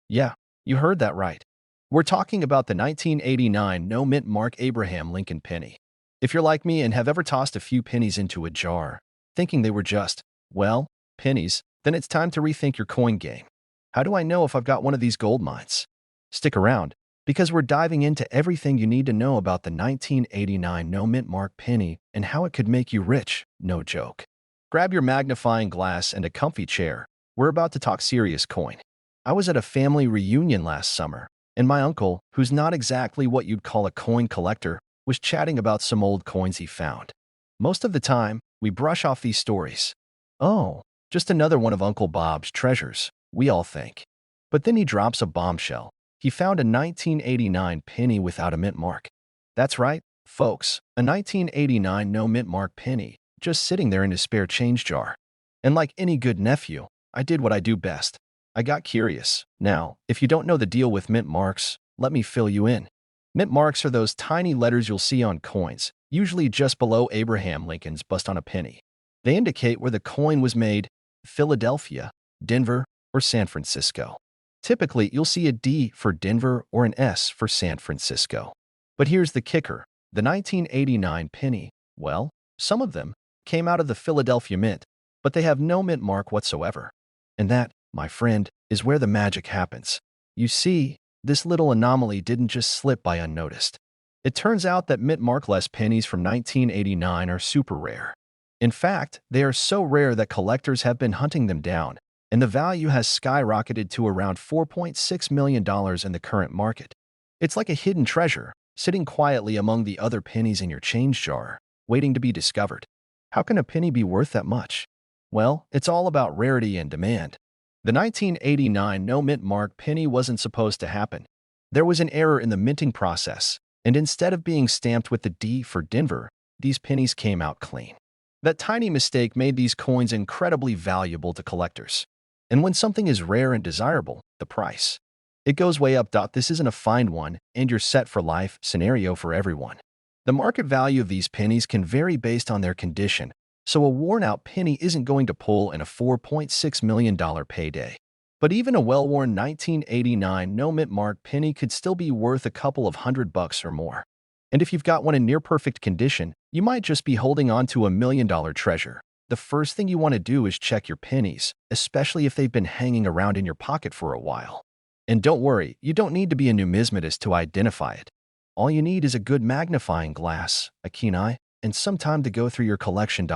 Yeah, you heard that right. We're talking about the 1989 no-mint Mark Abraham Lincoln penny. If you're like me and have ever tossed a few pennies into a jar, thinking they were just, well, pennies, then it's time to rethink your coin game. How do I know if I've got one of these gold mines? Stick around, because we're diving into everything you need to know about the 1989 no-mint Mark penny and how it could make you rich, no joke. Grab your magnifying glass and a comfy chair. We're about to talk serious coin. I was at a family reunion last summer, and my uncle, who's not exactly what you'd call a coin collector, was chatting about some old coins he found. Most of the time, we brush off these stories. Oh, just another one of Uncle Bob's treasures, we all think. But then he drops a bombshell. He found a 1989 penny without a mint mark. That's right, folks, a 1989 no mint mark penny, just sitting there in his spare change jar. And like any good nephew, I did what I do best. I got curious. Now, if you don't know the deal with mint marks, let me fill you in. Mint marks are those tiny letters you'll see on coins, usually just below Abraham Lincoln's bust on a penny. They indicate where the coin was made: Philadelphia, Denver, or San Francisco. Typically, you'll see a D for Denver or an S for San Francisco. But here's the kicker. The 1989 penny, well, some of them came out of the Philadelphia Mint, but they have no mint mark whatsoever. And that, my friend, is where the magic happens. You see, this little anomaly didn't just slip by unnoticed. It turns out that mint markless pennies from 1989 are super rare. In fact, they are so rare that collectors have been hunting them down, and the value has skyrocketed to around $4.6 million in the current market. It's like a hidden treasure, sitting quietly among the other pennies in your change jar, waiting to be discovered. How can a penny be worth that much? Well, it's all about rarity and demand. The 1989 no-mint mark penny wasn't supposed to happen. There was an error in the minting process, and instead of being stamped with the D for Denver, these pennies came out clean. That tiny mistake made these coins incredibly valuable to collectors. And when something is rare and desirable, the price, it goes way up. This isn't a find one and you're set for life scenario for everyone. The market value of these pennies can vary based on their condition, so a worn-out penny isn't going to pull in a $4.6 million payday. But even a well-worn 1989 no-mint mark penny could still be worth a couple of $100 or more. And if you've got one in near-perfect condition, you might just be holding on to a $1 million treasure. The first thing you want to do is check your pennies, especially if they've been hanging around in your pocket for a while. And don't worry, you don't need to be a numismatist to identify it. All you need is a good magnifying glass, a keen eye, and some time to go through your collection.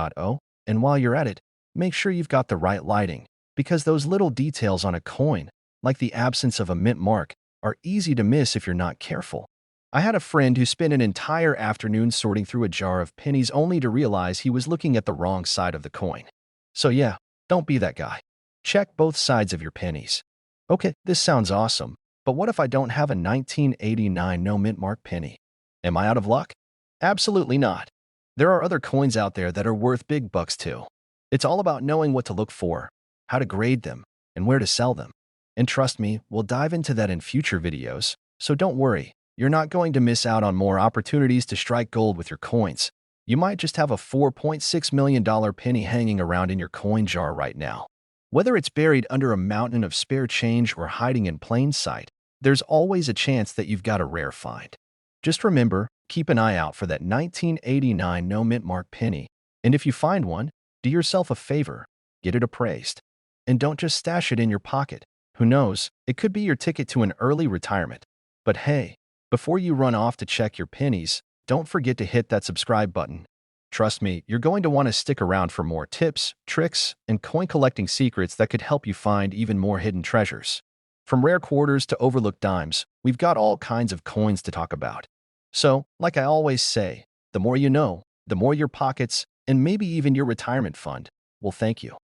And while you're at it, make sure you've got the right lighting, because those little details on a coin, like the absence of a mint mark, are easy to miss if you're not careful. I had a friend who spent an entire afternoon sorting through a jar of pennies only to realize he was looking at the wrong side of the coin. So yeah, don't be that guy. Check both sides of your pennies. Okay, this sounds awesome, but what if I don't have a 1989 no mint mark penny? Am I out of luck? Absolutely not. There are other coins out there that are worth big bucks too. It's all about knowing what to look for, how to grade them, and where to sell them. And trust me, we'll dive into that in future videos, so don't worry. You're not going to miss out on more opportunities to strike gold with your coins. You might just have a $4.6 million penny hanging around in your coin jar right now. Whether it's buried under a mountain of spare change or hiding in plain sight, there's always a chance that you've got a rare find. Just remember, keep an eye out for that 1989 no mint mark penny, and if you find one, do yourself a favor, get it appraised. And don't just stash it in your pocket. Who knows, it could be your ticket to an early retirement. But hey, before you run off to check your pennies, don't forget to hit that subscribe button. Trust me, you're going to want to stick around for more tips, tricks, and coin collecting secrets that could help you find even more hidden treasures. From rare quarters to overlooked dimes, we've got all kinds of coins to talk about. So, like I always say, the more you know, the more your pockets, and maybe even your retirement fund, will thank you.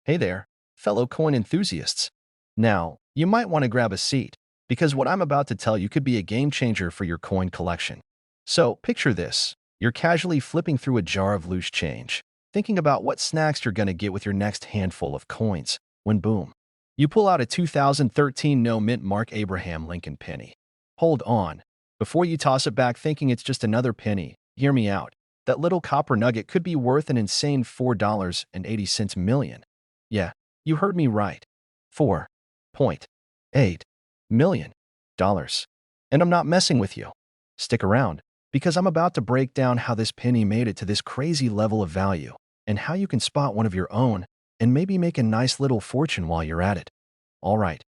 Hey there, fellow coin enthusiasts. Now, you might want to grab a seat, because what I'm about to tell you could be a game changer for your coin collection. So, picture this. You're casually flipping through a jar of loose change, thinking about what snacks you're going to get with your next handful of coins, when boom, you pull out a 2013 no mint Mark Abraham Lincoln penny. Hold on. Before you toss it back thinking it's just another penny, hear me out. That little copper nugget could be worth an insane $4.80 million. Yeah, you heard me right. $4.8 million. And I'm not messing with you. Stick around, because I'm about to break down how this penny made it to this crazy level of value, and how you can spot one of your own and maybe make a nice little fortune while you're at it. All right,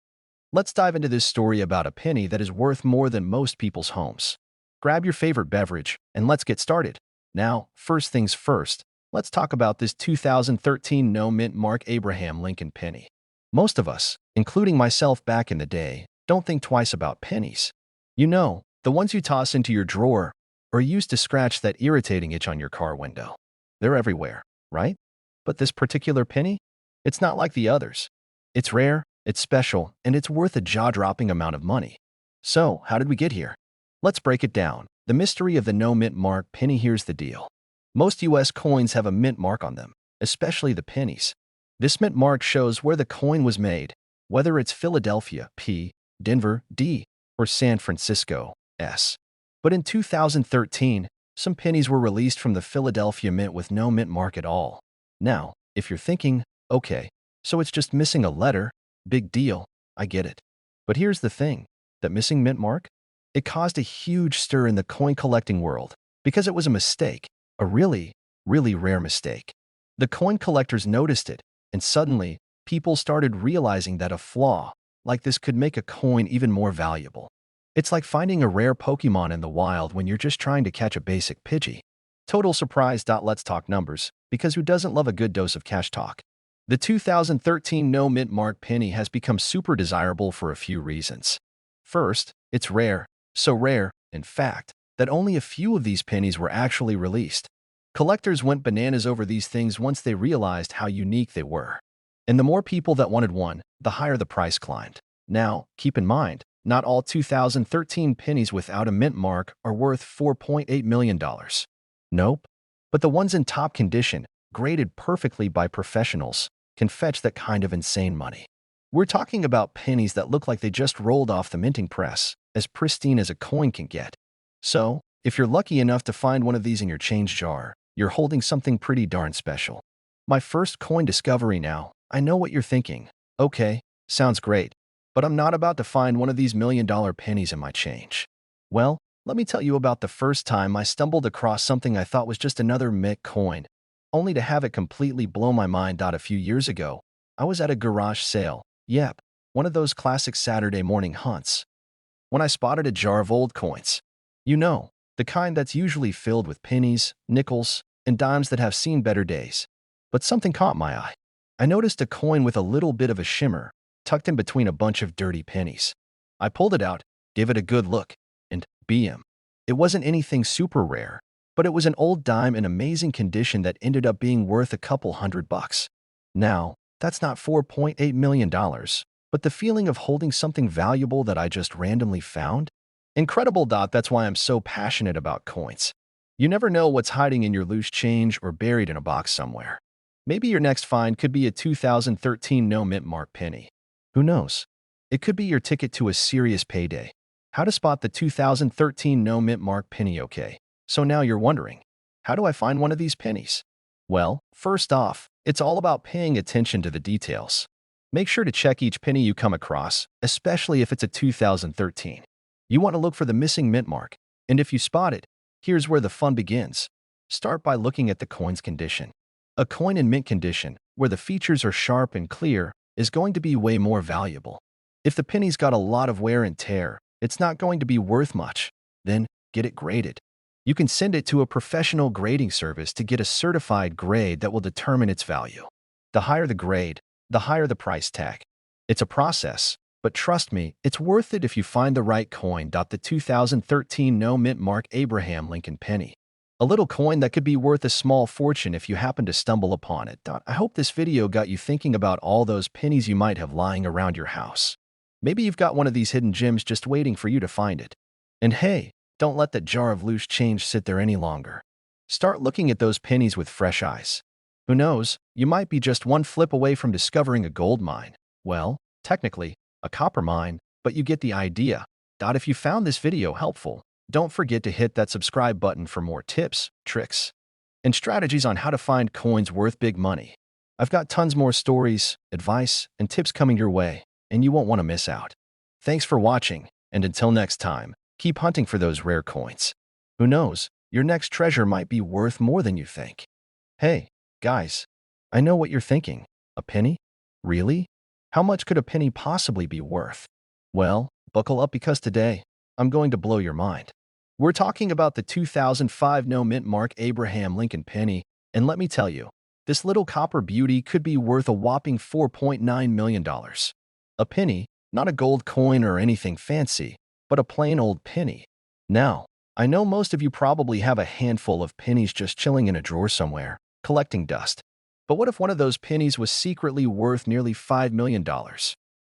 let's dive into this story about a penny that is worth more than most people's homes. Grab your favorite beverage, and let's get started. Now, first things first, let's talk about this 2013 no mint Mark Abraham Lincoln penny. Most of us, including myself back in the day, don't think twice about pennies. You know, the ones you toss into your drawer or use to scratch that irritating itch on your car window. They're everywhere, right? But this particular penny? It's not like the others. It's rare, it's special, and it's worth a jaw-dropping amount of money. So, how did we get here? Let's break it down. The mystery of the no mint mark penny. Here's the deal. Most US coins have a mint mark on them, especially the pennies. This mint mark shows where the coin was made, whether it's Philadelphia, P, Denver, D, or San Francisco, S. But in 2013, some pennies were released from the Philadelphia Mint with no mint mark at all. Now, if you're thinking, okay, so it's just missing a letter, big deal, I get it. But here's the thing, that missing mint mark? It caused a huge stir in the coin collecting world because it was a mistake, a really, really rare mistake. The coin collectors noticed it, and suddenly, people started realizing that a flaw like this could make a coin even more valuable. It's like finding a rare Pokemon in the wild when you're just trying to catch a basic Pidgey. Total surprise. Let's talk numbers, because who doesn't love a good dose of cash talk? The 2013 no mint mark penny has become super desirable for a few reasons. First, it's rare. So rare, in fact, that only a few of these pennies were actually released. Collectors went bananas over these things once they realized how unique they were. And the more people that wanted one, the higher the price climbed. Now, keep in mind, not all 2013 pennies without a mint mark are worth $4.8 million. Nope. But the ones in top condition, graded perfectly by professionals, can fetch that kind of insane money. We're talking about pennies that look like they just rolled off the minting press, as pristine as a coin can get. So, if you're lucky enough to find one of these in your change jar, you're holding something pretty darn special. My first coin discovery now. I know what you're thinking. Okay, sounds great, but I'm not about to find one of these million-dollar pennies in my change. Well, let me tell you about the first time I stumbled across something I thought was just another mint coin, only to have it completely blow my mind. A few years ago, I was at a garage sale. Yep, one of those classic Saturday morning hunts, when I spotted a jar of old coins. You know, the kind that's usually filled with pennies, nickels, and dimes that have seen better days. But something caught my eye. I noticed a coin with a little bit of a shimmer, tucked in between a bunch of dirty pennies. I pulled it out, gave it a good look, and bam. It wasn't anything super rare, but it was an old dime in amazing condition that ended up being worth a couple $100. Now, that's not $4.8 million, but the feeling of holding something valuable that I just randomly found? Incredible. That's why I'm so passionate about coins. You never know what's hiding in your loose change or buried in a box somewhere. Maybe your next find could be a 2013 no mint mark penny. Who knows? It could be your ticket to a serious payday. How to spot the 2013 no mint mark penny? Okay, so now you're wondering, how do I find one of these pennies? Well, first off, it's all about paying attention to the details. Make sure to check each penny you come across, especially if it's a 2013. You want to look for the missing mint mark, and if you spot it, here's where the fun begins. Start by looking at the coin's condition. A coin in mint condition, where the features are sharp and clear, is going to be way more valuable. If the penny's got a lot of wear and tear, it's not going to be worth much. Then, get it graded. You can send it to a professional grading service to get a certified grade that will determine its value. The higher the grade, the higher the price tag. It's a process, But trust me, it's worth it if you find the right coin. The 2013 no mint mark Abraham Lincoln penny. A little coin that could be worth a small fortune if you happen to stumble upon it. I hope this video got you thinking about all those pennies you might have lying around your house. Maybe you've got one of these hidden gems just waiting for you to find it. And hey, don't let that jar of loose change sit there any longer. Start looking at those pennies with fresh eyes. Who knows, you might be just one flip away from discovering a gold mine. Well, technically, a copper mine, but you get the idea. If you found this video helpful, don't forget to hit that subscribe button for more tips, tricks, and strategies on how to find coins worth big money. I've got tons more stories, advice, and tips coming your way, and you won't want to miss out. Thanks for watching, and until next time, keep hunting for those rare coins. Who knows, your next treasure might be worth more than you think. Hey, guys, I know what you're thinking. A penny? Really? How much could a penny possibly be worth? Well, buckle up because today, I'm going to blow your mind. We're talking about the 2005 no mint mark Abraham Lincoln penny, and let me tell you, this little copper beauty could be worth a whopping $4.9 million. A penny, not a gold coin or anything fancy, but a plain old penny. Now, I know most of you probably have a handful of pennies just chilling in a drawer somewhere, collecting dust. But what if one of those pennies was secretly worth nearly $5 million?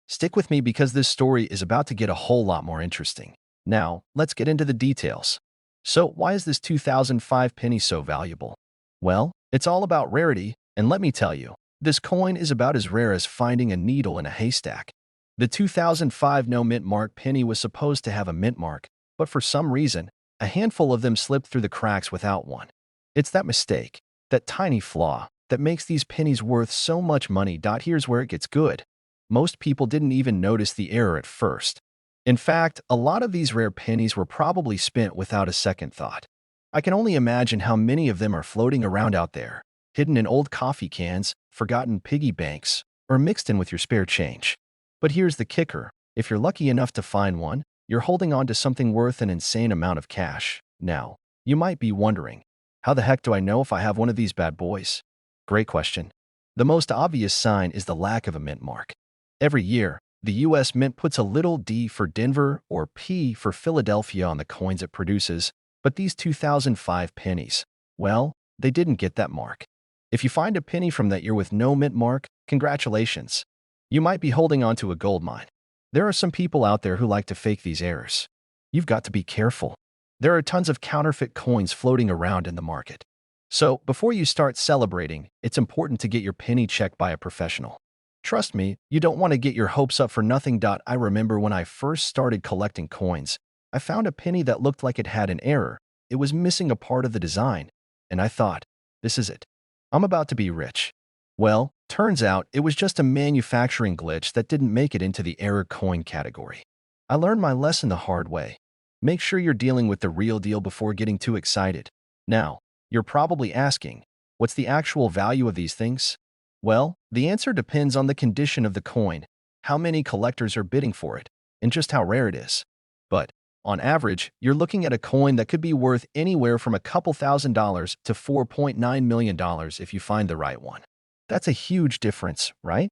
Stick with me because this story is about to get a whole lot more interesting. Now, let's get into the details. So, why is this 2005 penny so valuable? Well, it's all about rarity, and let me tell you, this coin is about as rare as finding a needle in a haystack. The 2005 no mint mark penny was supposed to have a mint mark, but for some reason, a handful of them slipped through the cracks without one. It's that mistake, that tiny flaw, that makes these pennies worth so much money. Here's where it gets good. Most people didn't even notice the error at first. In fact, a lot of these rare pennies were probably spent without a second thought. I can only imagine how many of them are floating around out there, hidden in old coffee cans, forgotten piggy banks, or mixed in with your spare change. But here's the kicker. If you're lucky enough to find one, you're holding on to something worth an insane amount of cash. Now, you might be wondering, how the heck do I know if I have one of these bad boys? Great question. The most obvious sign is the lack of a mint mark. Every year, the U.S. Mint puts a little D for Denver or P for Philadelphia on the coins it produces, but these 2005 pennies, well, they didn't get that mark. If you find a penny from that year with no mint mark, congratulations. You might be holding on to a gold mine. There are some people out there who like to fake these errors. You've got to be careful. There are tons of counterfeit coins floating around in the market. So, before you start celebrating, it's important to get your penny checked by a professional. Trust me, you don't want to get your hopes up for nothing. I remember when I first started collecting coins, I found a penny that looked like it had an error. It was missing a part of the design. And I thought, this is it. I'm about to be rich. Well, turns out it was just a manufacturing glitch that didn't make it into the error coin category. I learned my lesson the hard way. Make sure you're dealing with the real deal before getting too excited. Now, you're probably asking, what's the actual value of these things? Well, the answer depends on the condition of the coin, how many collectors are bidding for it, and just how rare it is. But, on average, you're looking at a coin that could be worth anywhere from a couple $1,000s to $4.9 million if you find the right one. That's a huge difference, right?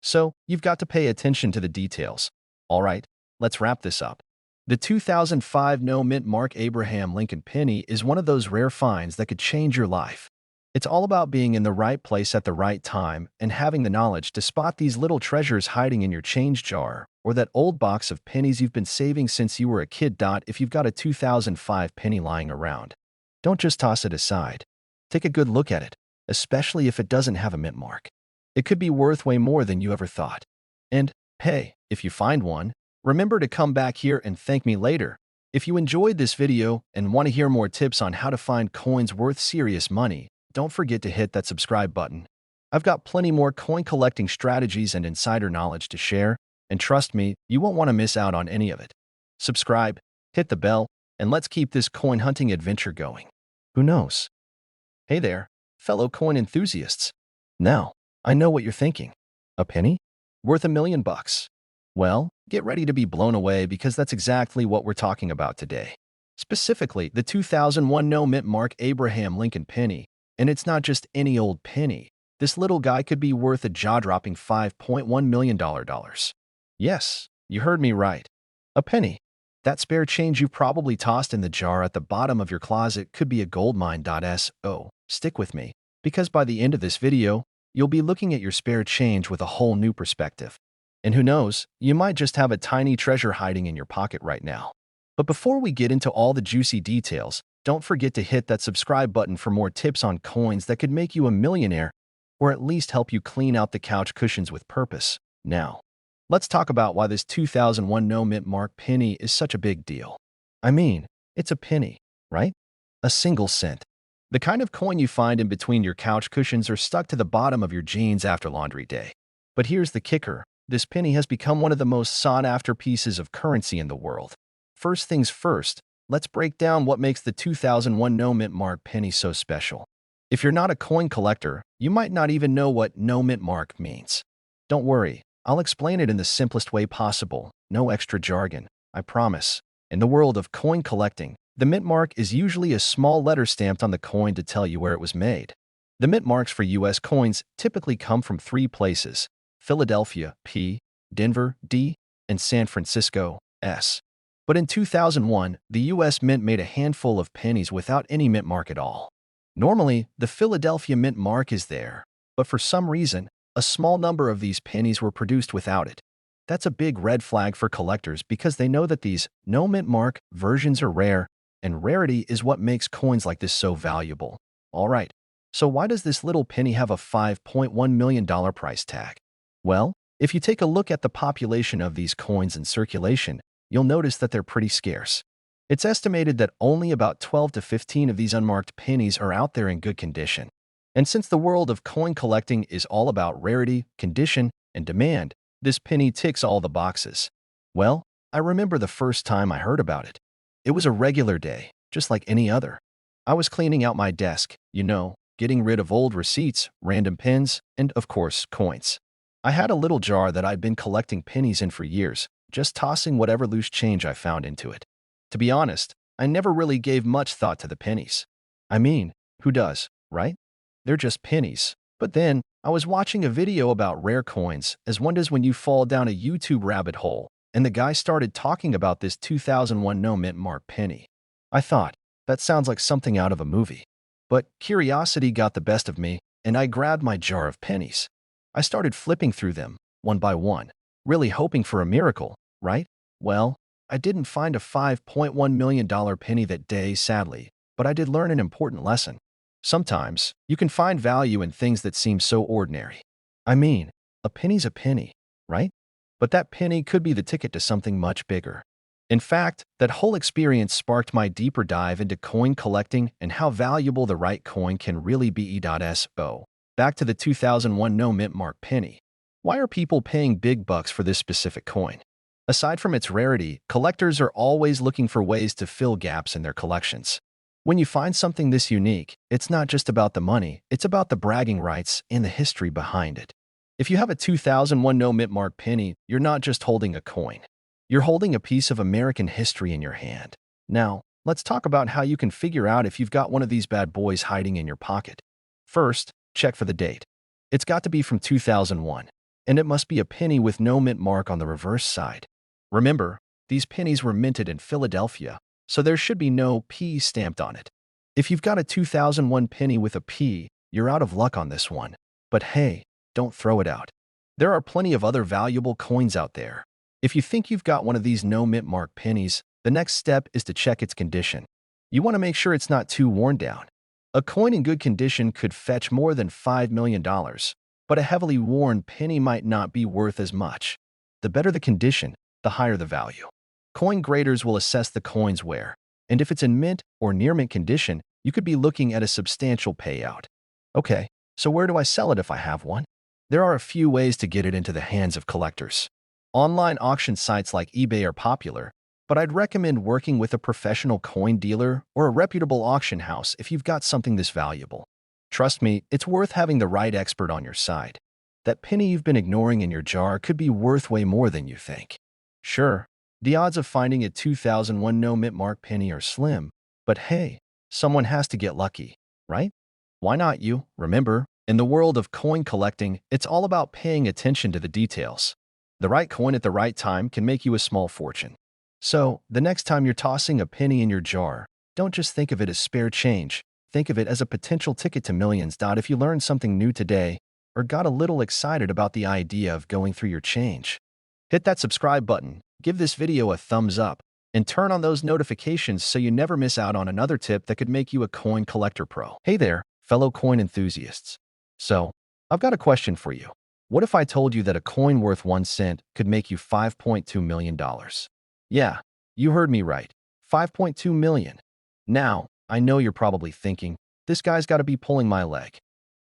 So, you've got to pay attention to the details. All right, let's wrap this up. The 2005 no mint mark Abraham Lincoln penny is one of those rare finds that could change your life. It's all about being in the right place at the right time and having the knowledge to spot these little treasures hiding in your change jar or that old box of pennies you've been saving since you were a kid. If you've got a 2005 penny lying around, don't just toss it aside. Take a good look at it, especially if it doesn't have a mint mark. It could be worth way more than you ever thought. And, hey, if you find one, remember to come back here and thank me later. If you enjoyed this video and want to hear more tips on how to find coins worth serious money, don't forget to hit that subscribe button. I've got plenty more coin collecting strategies and insider knowledge to share, and trust me, you won't want to miss out on any of it. Subscribe, hit the bell, and let's keep this coin hunting adventure going. Who knows? Hey there, fellow coin enthusiasts. Now, I know what you're thinking. A penny? Worth $1 million? Well, get ready to be blown away because that's exactly what we're talking about today. Specifically, the 2001 no mint mark Abraham Lincoln penny. And it's not just any old penny. This little guy could be worth a jaw-dropping $5.1 million. Yes, You heard me right. A penny. That spare change you probably tossed in the jar at the bottom of your closet could be a gold mine. So, stick with me, because by the end of this video, you'll be looking at your spare change with a whole new perspective. And who knows, you might just have a tiny treasure hiding in your pocket right now. But before we get into all the juicy details, don't forget to hit that subscribe button for more tips on coins that could make you a millionaire, or at least help you clean out the couch cushions with purpose. Now, let's talk about why this 2001 no mint mark penny is such a big deal. I mean, it's a penny, right? A single cent. The kind of coin you find in between your couch cushions or stuck to the bottom of your jeans after laundry day. But here's the kicker. This penny has become one of the most sought-after pieces of currency in the world. First things first, let's break down what makes the 2001 no mint mark penny so special. If you're not a coin collector, you might not even know what no mint mark means. Don't worry, I'll explain it in the simplest way possible. No extra jargon, I promise. In the world of coin collecting, the mint mark is usually a small letter stamped on the coin to tell you where it was made. The mint marks for U.S. coins typically come from three places: Philadelphia, P, Denver, D, and San Francisco, S. But in 2001, the U.S. Mint made a handful of pennies without any mint mark at all. Normally, the Philadelphia mint mark is there, but for some reason, a small number of these pennies were produced without it. That's a big red flag for collectors because they know that these no mint mark versions are rare, and rarity is what makes coins like this so valuable. All right, so why does this little penny have a $5.1 million price tag? Well, if you take a look at the population of these coins in circulation, you'll notice that they're pretty scarce. It's estimated that only about 12 to 15 of these unmarked pennies are out there in good condition. And since the world of coin collecting is all about rarity, condition, and demand, this penny ticks all the boxes. Well, I remember the first time I heard about it. It was a regular day, just like any other. I was cleaning out my desk, getting rid of old receipts, random pens, and, of course, coins. I had a little jar that I'd been collecting pennies in for years, just tossing whatever loose change I found into it. To be honest, I never really gave much thought to the pennies. I mean, who does, right? They're just pennies. But then, I was watching a video about rare coins, as one does when you fall down a YouTube rabbit hole, and the guy started talking about this 2001 no mint mark penny. I thought, that sounds like something out of a movie. But curiosity got the best of me, and I grabbed my jar of pennies. I started flipping through them, one by one, really hoping for a miracle, right? Well, I didn't find a $5.1 million penny that day, sadly, but I did learn an important lesson. Sometimes, you can find value in things that seem so ordinary. I mean, a penny's a penny, right? But that penny could be the ticket to something much bigger. In fact, that whole experience sparked my deeper dive into coin collecting and how valuable the right coin can really be. So, back to the 2001 no mint mark penny. Why are people paying big bucks for this specific coin? Aside from its rarity, collectors are always looking for ways to fill gaps in their collections. When you find something this unique, it's not just about the money, it's about the bragging rights and the history behind it. If you have a 2001 no mint mark penny, you're not just holding a coin. You're holding a piece of American history in your hand. Now, let's talk about how you can figure out if you've got one of these bad boys hiding in your pocket. First, check for the date. It's got to be from 2001, and it must be a penny with no mint mark on the reverse side. Remember, these pennies were minted in Philadelphia, so there should be no P stamped on it. If you've got a 2001 penny with a P, you're out of luck on this one. But hey, don't throw it out. There are plenty of other valuable coins out there. If you think you've got one of these no mint mark pennies, the next step is to check its condition. You want to make sure it's not too worn down. A coin in good condition could fetch more than $5 million, but a heavily worn penny might not be worth as much. The better the condition, the higher the value. Coin graders will assess the coin's wear, and if it's in mint or near mint condition, you could be looking at a substantial payout. Okay, so where do I sell it if I have one? There are a few ways to get it into the hands of collectors. Online auction sites like eBay are popular, but I'd recommend working with a professional coin dealer or a reputable auction house if you've got something this valuable. Trust me, it's worth having the right expert on your side. That penny you've been ignoring in your jar could be worth way more than you think. Sure, the odds of finding a 2001 no mint mark penny are slim, but hey, someone has to get lucky, right? Why not you? Remember, in the world of coin collecting, it's all about paying attention to the details. The right coin at the right time can make you a small fortune. So, the next time you're tossing a penny in your jar, don't just think of it as spare change. Think of it as a potential ticket to millions. If you learned something new today or got a little excited about the idea of going through your change, hit that subscribe button, give this video a thumbs up, and turn on those notifications so you never miss out on another tip that could make you a coin collector pro. Hey there, fellow coin enthusiasts. So, I've got a question for you. What if I told you that a coin worth 1 cent could make you $5.2 million? Yeah, you heard me right. 5.2 million. Now, I know you're probably thinking, this guy's got to be pulling my leg.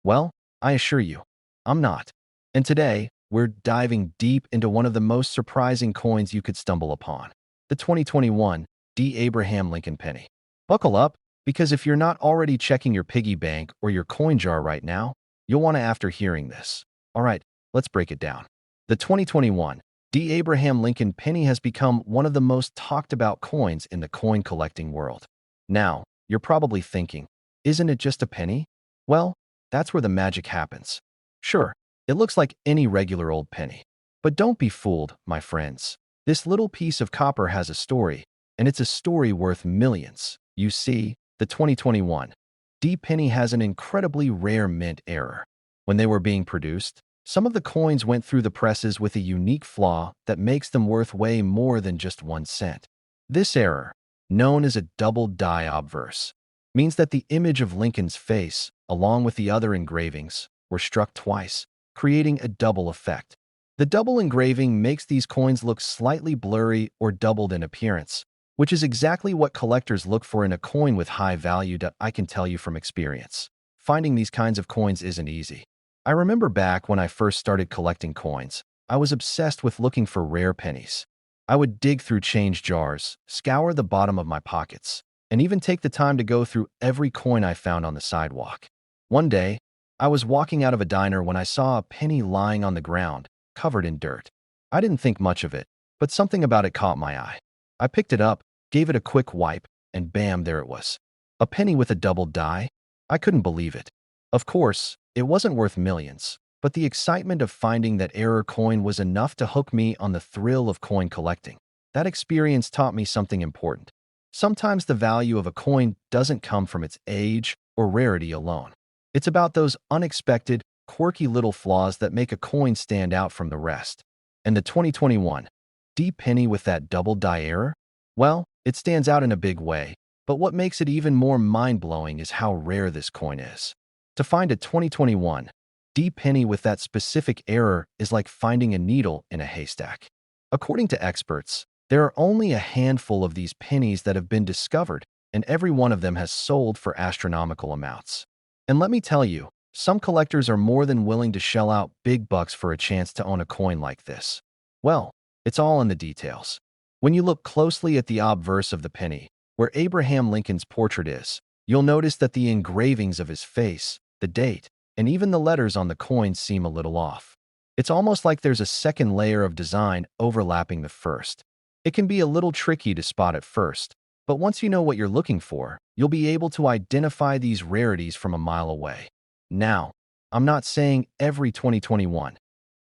Well, I assure you, I'm not. And today, we're diving deep into one of the most surprising coins you could stumble upon, the 2021 D. Abraham Lincoln penny. Buckle up, because if you're not already checking your piggy bank or your coin jar right now, you'll want to after hearing this. All right, let's break it down. The 2021 D. Abraham Lincoln penny has become one of the most talked about coins in the coin collecting world. Now, you're probably thinking, isn't it just a penny? Well, that's where the magic happens. Sure, it looks like any regular old penny. But don't be fooled, my friends. This little piece of copper has a story, and it's a story worth millions. You see, the 2021 D penny has an incredibly rare mint error. When they were being produced, some of the coins went through the presses with a unique flaw that makes them worth way more than just 1 cent. This error, known as a double die obverse, means that the image of Lincoln's face, along with the other engravings, were struck twice, creating a double effect. The double engraving makes these coins look slightly blurry or doubled in appearance, which is exactly what collectors look for in a coin with high value. I can tell you from experience, finding these kinds of coins isn't easy. I remember back when I first started collecting coins, I was obsessed with looking for rare pennies. I would dig through change jars, scour the bottom of my pockets, and even take the time to go through every coin I found on the sidewalk. One day, I was walking out of a diner when I saw a penny lying on the ground, covered in dirt. I didn't think much of it, but something about it caught my eye. I picked it up, gave it a quick wipe, and bam, there it was. A penny with a double die? I couldn't believe it. Of course, it wasn't worth millions, but the excitement of finding that error coin was enough to hook me on the thrill of coin collecting. That experience taught me something important. Sometimes the value of a coin doesn't come from its age or rarity alone. It's about those unexpected, quirky little flaws that make a coin stand out from the rest. And the 2021 D penny with that double die error? Well, it stands out in a big way, but what makes it even more mind-blowing is how rare this coin is. To find a 2021 D penny with that specific error is like finding a needle in a haystack. According to experts, there are only a handful of these pennies that have been discovered, and every one of them has sold for astronomical amounts. And let me tell you, some collectors are more than willing to shell out big bucks for a chance to own a coin like this. Well, it's all in the details. When you look closely at the obverse of the penny, where Abraham Lincoln's portrait is, you'll notice that the engravings of his face, the date, and even the letters on the coin seem a little off. It's almost like there's a second layer of design overlapping the first. It can be a little tricky to spot at first, but once you know what you're looking for, you'll be able to identify these rarities from a mile away. Now, I'm not saying every 2021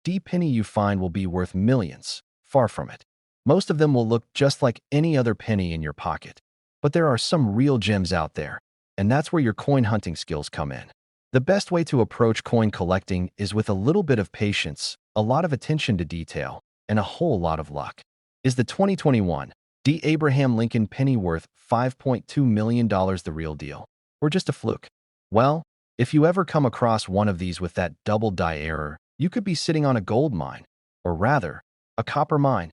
D penny you find will be worth millions, far from it. Most of them will look just like any other penny in your pocket. But there are some real gems out there, and that's where your coin hunting skills come in. The best way to approach coin collecting is with a little bit of patience, a lot of attention to detail, and a whole lot of luck. Is the 2021 D. Abraham Lincoln penny worth $5.2 million the real deal, or just a fluke? Well, if you ever come across one of these with that double die error, you could be sitting on a gold mine, or rather, a copper mine.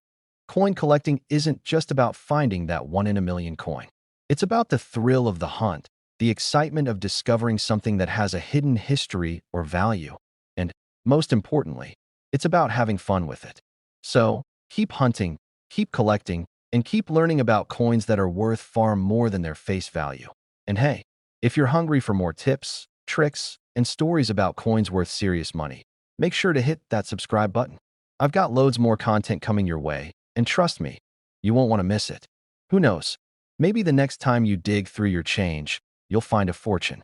Coin collecting isn't just about finding that one-in-a-million coin. It's about the thrill of the hunt, the excitement of discovering something that has a hidden history or value, and, most importantly, it's about having fun with it. So, keep hunting, keep collecting, and keep learning about coins that are worth far more than their face value. And hey, if you're hungry for more tips, tricks, and stories about coins worth serious money, make sure to hit that subscribe button. I've got loads more content coming your way, and trust me, you won't want to miss it. Who knows? Maybe the next time you dig through your change, you'll find a fortune.